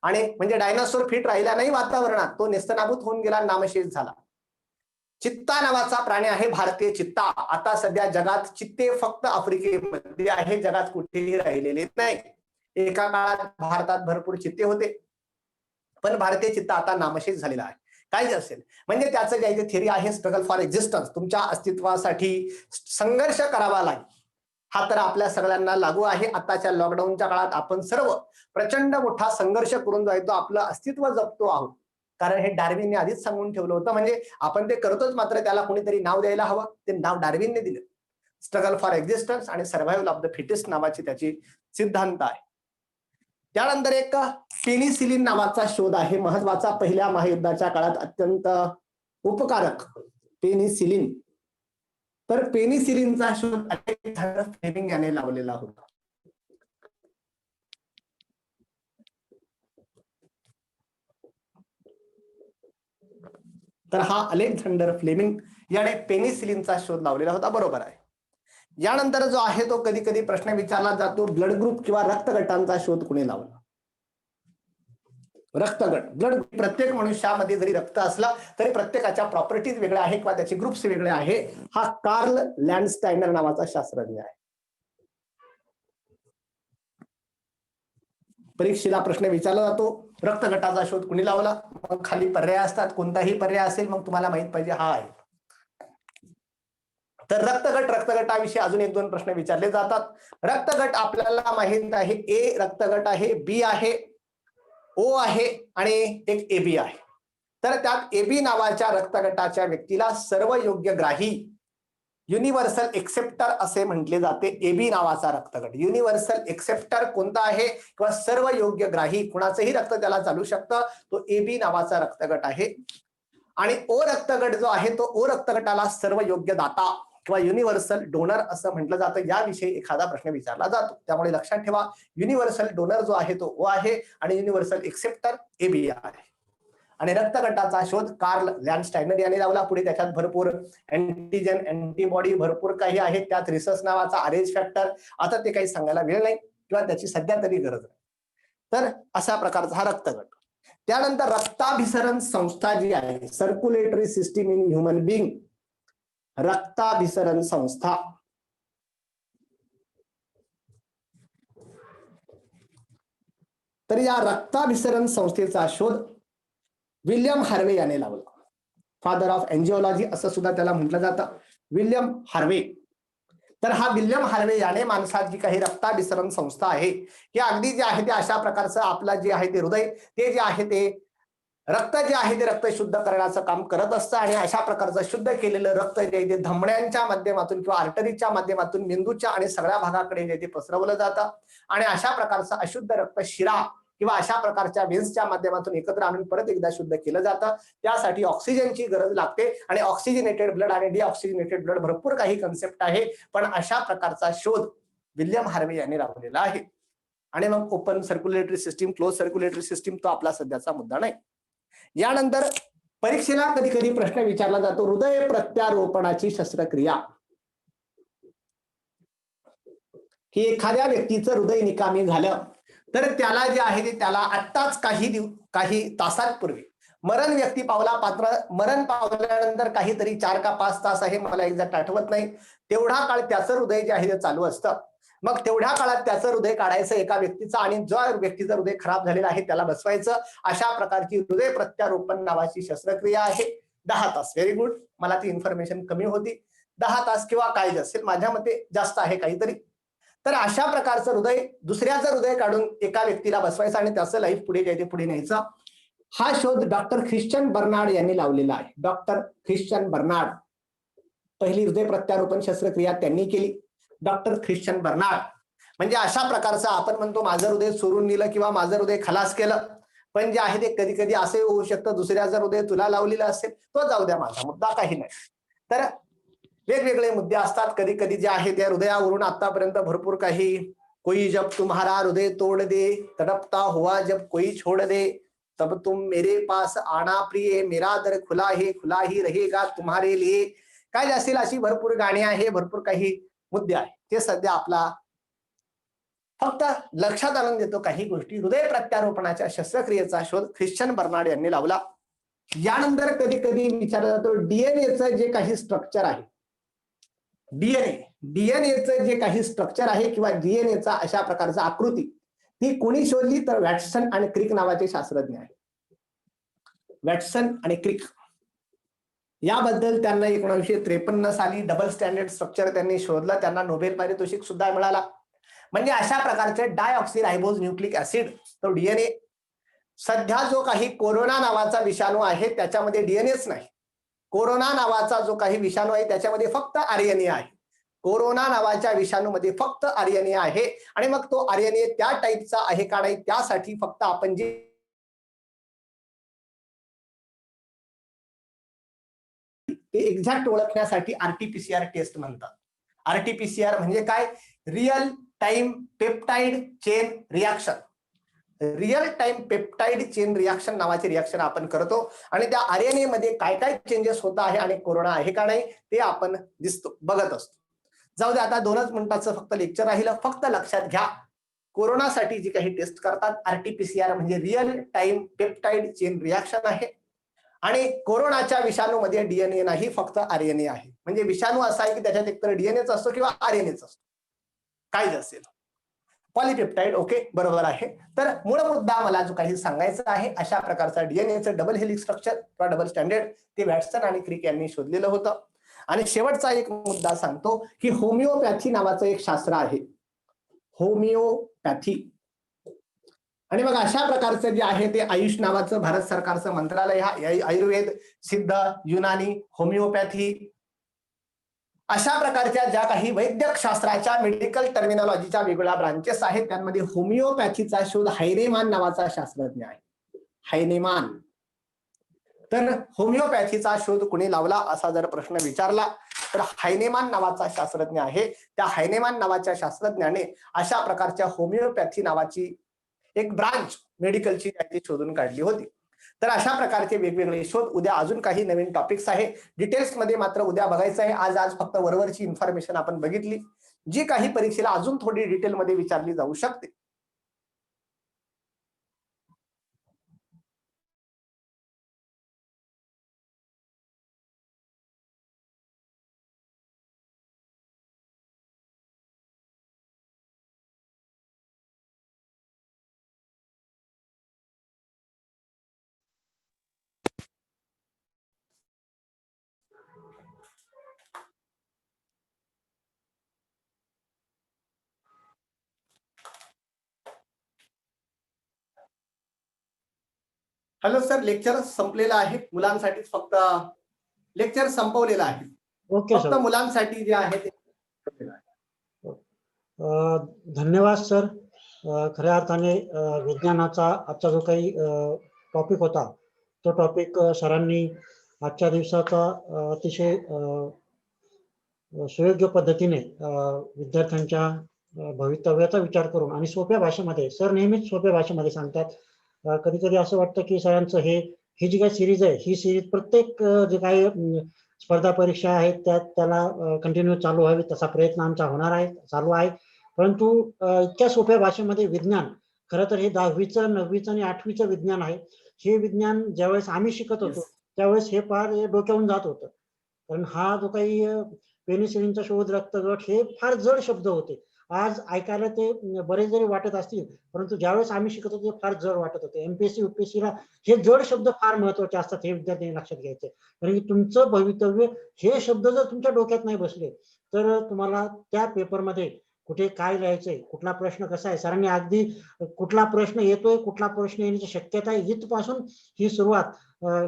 आणि म्हणजे डायनासोर फिट राहिला नाही वातावरणात, तो नेस्तनाबूत होऊन गेला, नामशेष झाला. चित्ता नावाचा प्राणी आहे, भारतीय चित्ता. आता सध्या जगात चित्ते फक्त आफ्रिकेमध्ये आहे, जगात कुठेही राहिलेले नाही. एका काळात भारतात भरपूर चित्ते होते, पण भारतीय चित्ता आता नामशेष झालेला आहे. काय असेल म्हणजे त्याचं जे थिअरी आहे स्ट्रगल फॉर एक्झिस्टन्स, तुमच्या अस्तित्वासाठी संघर्ष करावा लागेल. हा तर आपल्या सगळ्यांना लागू आहे. आताच्या लॉकडाऊनच्या काळात आपण सर्व प्रचंड मोठा संघर्ष करून जो आहे तो आपलं अस्तित्व जपतो आहोत. कारण हे डार्विनने आधीच सांगून ठेवलं होतं, म्हणजे आपण ते करतोच, मात्र त्याला कोणीतरी नाव द्यायला हवं. ते नाव डार्विनने दिलं, स्ट्रगल फॉर एक्झिस्टन्स आणि सर्व्हायव्हल ऑफ द फिटेस्ट नावाची त्याची सिद्धांत आहे. त्यानंतर एक पेनिसिलिन नावाचा शोध आहे, महत्वाचा, पहिल्या महायुद्धाच्या काळात अत्यंत उपकारक पेनिसिलिन. तर पेनिसिलिनचा शोध अलेक्झांडर फ्लेमिंग याने लावलेला होता. तर हा अलेक्झांडर फ्लेमिंग याने पेनिसिलिनचा शोध लावलेला होता. बरोबर आहे. यानंतर जो आहे तो कधी कधी प्रश्न विचारला जातो, ब्लड ग्रुप किंवा रक्तगटांचा शोध कुणी लावला? रक्तगट. ब्लड प्रत्येक मनुष्यामध्ये जरी रक्त असला तरी प्रत्येकाच्या प्रॉपर्टीज वेगळ्या आहे किंवा त्याचे ग्रुप्स वेगळे आहे. हा कार्ल लँडस्टायनर नावाचा शास्त्रज्ञ आहे. परीक्षेला प्रश्न विचारला जातो, रक्तगटाचा शोध कुणी लावला? मग खाली पर्याय असतात, कोणताही पर्याय असेल मग तुम्हाला माहित पाहिजे हा आहे. तर रक्तगटाविषयी अजून एक दोन प्रश्न विचारले जातात. रक्तगट आपल्याला माहित आहे, ए रक्तगट आहे, बी आहे, ओ आहे आणि एक एबी आहे. तर त्यात एबी नावाच्या रक्तगटाच्या व्यक्तीला सर्व योग्यग्राही युनिव्हर्सल एक्सेप्टर असे म्हटले जाते. एबी नावाचा रक्तगट युनिव्हर्सल एक्सेप्टर कोणता आहे किंवा सर्व योग्यग्राही, कुणाचंही रक्त त्याला चालू शकतं, तो एबी नावाचा रक्तगट आहे. आणि ओ रक्तगट जो आहे तो ओ रक्तगटाला सर्व योग्य दाता किंवा युनिव्हर्सल डोनर असं म्हटलं जातं. याविषयी एखादा प्रश्न विचारला जातो. त्यामुळे लक्षात ठेवा, युनिव्हर्सल डोनर जो आहे तो ओ आहे आणि युनिव्हर्सल एक्सेप्टर एबी आहे. आणि रक्तगटाचा शोध कार्ल लँडस्टायनर याने लावला. पुढे त्याच्यात भरपूर अँटीजन, अँटीबॉडी भरपूर काही आहे. त्यात रिसर्च नावाचा आरएच फॅक्टर, आता ते काही सांगायला वेळ नाही किंवा त्याची सध्या तरी गरज नाही. तर अशा प्रकारचा हा रक्तगट. त्यानंतर रक्ताभिसरण संस्था जी आहे, circulatory system in human being, रक्ताभिसरण संस्था. तर या रक्ताभिसरण संस्थेचा शोध विल्यम हार्वे याने लावला. फादर ऑफ एंजिओलॉजी असं सुद्धा त्याला म्हटलं जातं, विल्यम हार्वे. तर हा विल्यम हार्वे याने माणसात जी काही रक्ताभिसरण संस्था आहे, की अगदी जे आहे ते अशा प्रकारचं आपलं जे आहे ते हृदय, ते जे आहे ते रक्त जे आहे ते रक्त शुद्ध करण्याचं काम करत असतं. आणि अशा प्रकारचं शुद्ध केलेलं रक्त जे आहे ते धमण्यांच्या माध्यमातून किंवा आर्टरीच्या माध्यमातून मेंदूच्या आणि सगळ्या भागाकडे जे ते पसरवलं जातं. आणि अशा प्रकारचं अशुद्ध रक्त शिरा किंवा अशा प्रकारच्या वेन्सच्या माध्यमातून एकत्र आणून परत एकदा शुद्ध केलं जातं. त्यासाठी ऑक्सिजनची गरज लागते आणि ऑक्सिजनेटेड ब्लड आणि डिऑक्सिजनेटेड ब्लड भरपूर काही कन्सेप्ट आहे. पण अशा प्रकारचा शोध विल्यम हार्वे यांनी लावलेला आहे. आणि मग open circulatory system, close circulatory system तो आपला सध्याचा मुद्दा नाही. यानंतर परीक्षेला कधी कधी प्रश्न विचारला जातो, हृदय प्रत्यारोपणाची शस्त्रक्रिया ही एखाद्या व्यक्तीचं हृदय निकामी झालं तर त्याला जे आहे ते त्याला आत्ताच काही तासांपूर्वी मरण व्यक्ती पावला. पात्र मरण पावल्यानंतर काहीतरी 4 का 5 तास आहे, मला एक्झॅक्ट आठवत नाही, तेवढा काळ त्याचं हृदय जे आहे ते चालू असतं. मग तेवढ्या काळात त्याचं हृदय काढायचं एका व्यक्तीचं आणि जो व्यक्तीचं हृदय खराब झालेलं आहे त्याला बसवायचं. अशा प्रकारची हृदय प्रत्यारोपण नावाची शस्त्रक्रिया आहे. 10 तास. Very good. मला ती इन्फॉर्मेशन कमी होती. 10 तास किंवा काय असेल, माझ्या मते जास्त आहे काहीतरी. तर अशा प्रकारचं हृदय, दुसऱ्याचं हृदय काढून एका व्यक्तीला बसवायचं आणि त्याचं लाईफ पुढे जायचे, पुढे न्यायचं. हा शोध डॉक्टर ख्रिश्चन बर्नार्ड यांनी लावलेला आहे. डॉक्टर ख्रिश्चन बर्नार्ड, पहिली हृदय प्रत्यारोपण शस्त्रक्रिया त्यांनी केली. Doctor Christian Barnard. म्हणजे अशा प्रकारचं आपण म्हणतो माझं हृदय चोरून नेलं किंवा माझं हृदय खलास केलं, पण जे आहे ते कधी कधी असे होऊ शकतं दुसऱ्याचं हृदय तुला लावलेलं असेल, तो जाऊ द्या, माझा मुद्दा काही नाही. तर वेगवेगळे मुद्दे असतात. कधी कधी जे आहे त्या हृदयावरून आतापर्यंत भरपूर काही, कोई जब तुम्हारा हृदय तोड दे, तड़पता हुआ जब कोई छोड़ दे, तब तुम मेरे पास आना प्रिय, मेरा दर खुला है, खुला ही रहेगा तुम्हारे लिए, काय असेल अशी भरपूर गाणी आहे, भरपूर काही मुद्दे आहे. ते सध्या आपला फक्त लक्षात आणून देतो काही गोष्टी. हृदय प्रत्यारोपणाच्या शस्त्रक्रियेचा शोध ख्रिश्चन बर्नार्ड यांनी लावला. यानंतर कधी कधी विचारला जातो डीएनएचं जे काही स्ट्रक्चर आहे, डीएनएचं जे काही स्ट्रक्चर आहे किंवा डीएनएचा अशा प्रकारचा आकृती, ती कोणी शोधली? तर वॅटसन आणि क्रिक नावाचे शास्त्रज्ञ आहे. वॅटसन आणि क्रिक याबद्दल त्यांना 1953 साली डबल स्टँडर्ड स्ट्रक्चर त्यांनी शोधलं. त्यांना नोबेल पारितोषिक सुद्धा मिळाला. म्हणजे अशा प्रकारचे डायऑक्सिरायबोज न्यूक्लिक ऍसिड, तो डीएनए. सध्या जो काही कोरोना नावाचा विषाणू आहे त्याच्यामध्ये डीएनएच नाही. कोरोना नावाचा जो काही विषाणू आहे त्याच्यामध्ये फक्त आरएनए आहे. कोरोना नावाच्या विषाणूमध्ये फक्त आरएनए आहे. आणि मग तो आरएनए त्या टाईपचा आहे का नाही, त्यासाठी फक्त आपण जे ते एक्झॅक्ट ओळखण्यासाठी आरटीपीसीआर टेस्ट म्हणतात. आरटीपीसीआर म्हणजे काय? Real time peptide chain reaction. Real time peptide chain reaction नावाचे रिॲक्शन आपण करतो आणि त्या आरएनए मध्ये काय काय चेंजेस होत आहे आणि कोरोना आहे का नाही ते आपण बघत असतो. जाऊ दे, आता 2च मिनिटाचं फक्त लेक्चर राहिलं. फक्त लक्षात घ्या, कोरोनासाठी जी काही टेस्ट करतात आरटीपीसीआर म्हणजे real time peptide chain reaction आहे आणि कोरोनाच्या विषाणूमध्ये डीएनए नाही, फक्त आरएनए आहे. म्हणजे विषाणू असा आहे की त्याच्यात एकतर डीएनएच असतो किंवा आरएनएच असतो, काही असेल. पॉलिपेप्टाइड, ओके, बरोबर आहे. तर मूळ मुद्दा मला जो काही सांगायचा आहे, अशा प्रकारचा डीएनएचं डबल हेलिक्स स्ट्रक्चर किंवा डबल स्टँडर्ड ते वॅटसन आणि क्रिक यांनी शोधलेलं होतं. आणि शेवटचा एक मुद्दा सांगतो की होमिओपॅथी नावाचं एक शास्त्र आहे, होमिओपॅथी. आणि मग अशा प्रकारचं जे आहे ते आयुष नावाचं भारत सरकारचं मंत्रालय, आयुर्वेद, सिद्ध, युनानी, होमिओपॅथी अशा प्रकारच्या ज्या काही वैद्यक शास्त्राच्या मेडिकल टर्मिनॉलॉजीच्या वेगवेगळ्या ब्रांचेस आहेत, त्यांमध्ये होमिओपॅथीचा शोध हायनेमान नावाचा शास्त्रज्ञ आहे. हायनेमान. तर होमिओपॅथीचा शोध कुणी लावला असा जर प्रश्न विचारला तर हायनेमान नावाचा शास्त्रज्ञ आहे. त्या हायनेमान नावाच्या शास्त्रज्ञाने अशा प्रकारच्या होमिओपॅथी नावाची एक ब्रांच मेडिकलची त्याची शोधून काढली होती. तर अशा प्रकारचे वेगवेगळे शोध. उद्या अजून काही नवीन टॉपिक्स आहे, डिटेल्स मध्ये मात्र उद्या बघायचं आहे. आज फक्त वरवरची इन्फॉर्मेशन आपण बघितली, जी काही परीक्षेला अजून थोडी डिटेल मध्ये विचारली जाऊ शकते. हॅलो सर, लेक्चर संपलेलं आहे, मुलांसाठी फक्त लेक्चर संपवलेलं आहे. ओके फक्त सर, मुलांसाठी जे आहे ते. धन्यवाद सर. खऱ्या अर्थाने विज्ञानाचा आजचा जो काही टॉपिक होता तो टॉपिक सरांनी आजच्या दिवसाचा अतिशय सुयोग्य पद्धतीने विद्यार्थ्यांच्या भवितव्याचा विचार करून आणि सोप्या भाषेमध्ये, सर नेहमीच सोप्या भाषेमध्ये सांगतात. कधी कधी असं वाटतं की सरांचं ही जी काही सिरीज आहे, ही सिरीज प्रत्येक जे काही स्पर्धा परीक्षा आहेत त्याला कंटिन्यू चालू व्हावी तसा प्रयत्न आमचा होणार आहे, चालू आहे. परंतु इतक्या सोप्या भाषेमध्ये विज्ञान, खरं तर हे 10वीचं 9वीचं आणि 8वीचं विज्ञान आहे. हे विज्ञान ज्यावेळेस आम्ही शिकत होतो त्यावेळेस हे फार डोक्यावरून जात होतं. कारण हा जो काही पेनिसिलिनचा शोध, रक्तगट, हे फार जड शब्द होते. आज ऐकायला ते बरेच जरी वाटत असतील, परंतु ज्यावेळेस आम्ही शिकत होतो फार जड वाटत होते. एमपीएससी युपीएससीला हे जड शब्द फार महत्वाचे असतात, हे विद्यार्थ्यांनी लक्षात घ्यायचे. कारण की तुमचं भवितव्य, हे शब्द जर तुमच्या डोक्यात नाही बसले तर तुम्हाला त्या पेपरमध्ये कुठे काय लिहायचंय, कुठला प्रश्न कसा आहे, सरांनी अगदी कुठला प्रश्न येतोय, कुठला प्रश्न येण्याची शक्यता आहे इथपासून ही सुरुवात.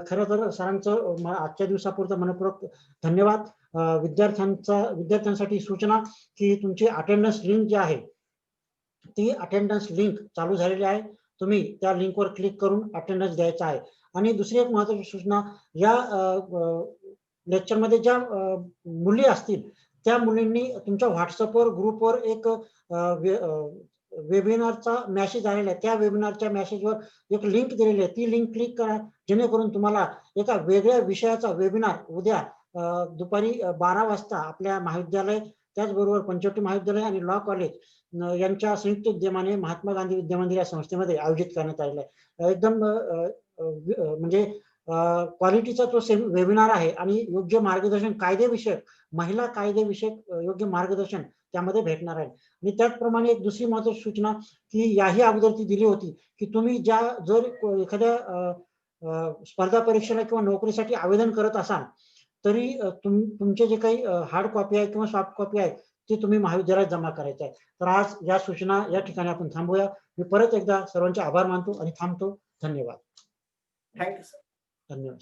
खरं तर सरांचं आजच्या दिवसापुरतं मनपूर्वक धन्यवाद. विद्यार्थ्यांसाठी सूचना की तुमची अटेंडन्स लिंक जी आहे ती अटेंडन्स लिंक चालू झालेली आहे. तुम्ही त्या लिंकवर क्लिक करून अटेंडन्स द्यायचा आहे. आणि दुसरी एक महत्त्वाची सूचना, या लेक्चरमध्ये ज्या मुली असतील त्या मुलींनी तुमच्या व्हॉट्सअपवर ग्रुपवर एक वेबिनारचा मेसेज आलेला आहे, त्या वेबिनारच्या मेसेजवर एक लिंक दिलेली आहे, ती लिंक क्लिक करा, जेणेकरून तुम्हाला एका वेगळ्या विषयाचा वेबिनार उद्या दुपारी 12 वाजता आपल्या महाविद्यालय, त्याचबरोबर पंचवटी महाविद्यालय आणि लॉ कॉलेज यांच्या संयुक्त उद्यमाने महात्मा गांधी विद्या मंदिर या संस्थेमध्ये आयोजित करण्यात आलेला आहे. एकदम म्हणजे क्वालिटीचा तो वेबिनार आहे आणि योग्य मार्गदर्शन, कायदेविषयक, महिला कायदेविषयक योग्य मार्गदर्शन त्यामध्ये भेटणार आहे. आणि त्याचप्रमाणे एक दुसरी महत्त्वाची सूचना की याही अगोदर ती दिली होती की तुम्ही जर एखाद्या स्पर्धा परीक्षेला किंवा नोकरीसाठी आवेदन करत असाल तरी तुमचे जे काही हार्ड कॉपी आहे किंवा सॉफ्ट कॉपी आहे ते तुम्ही महाविद्यालयात जमा करायचे आहे. तर आज या सूचना या ठिकाणी आपण थांबूया. मी परत एकदा सर्वांचे आभार मानतो आणि थांबतो. धन्यवाद. Thank you sir. धन्यवाद.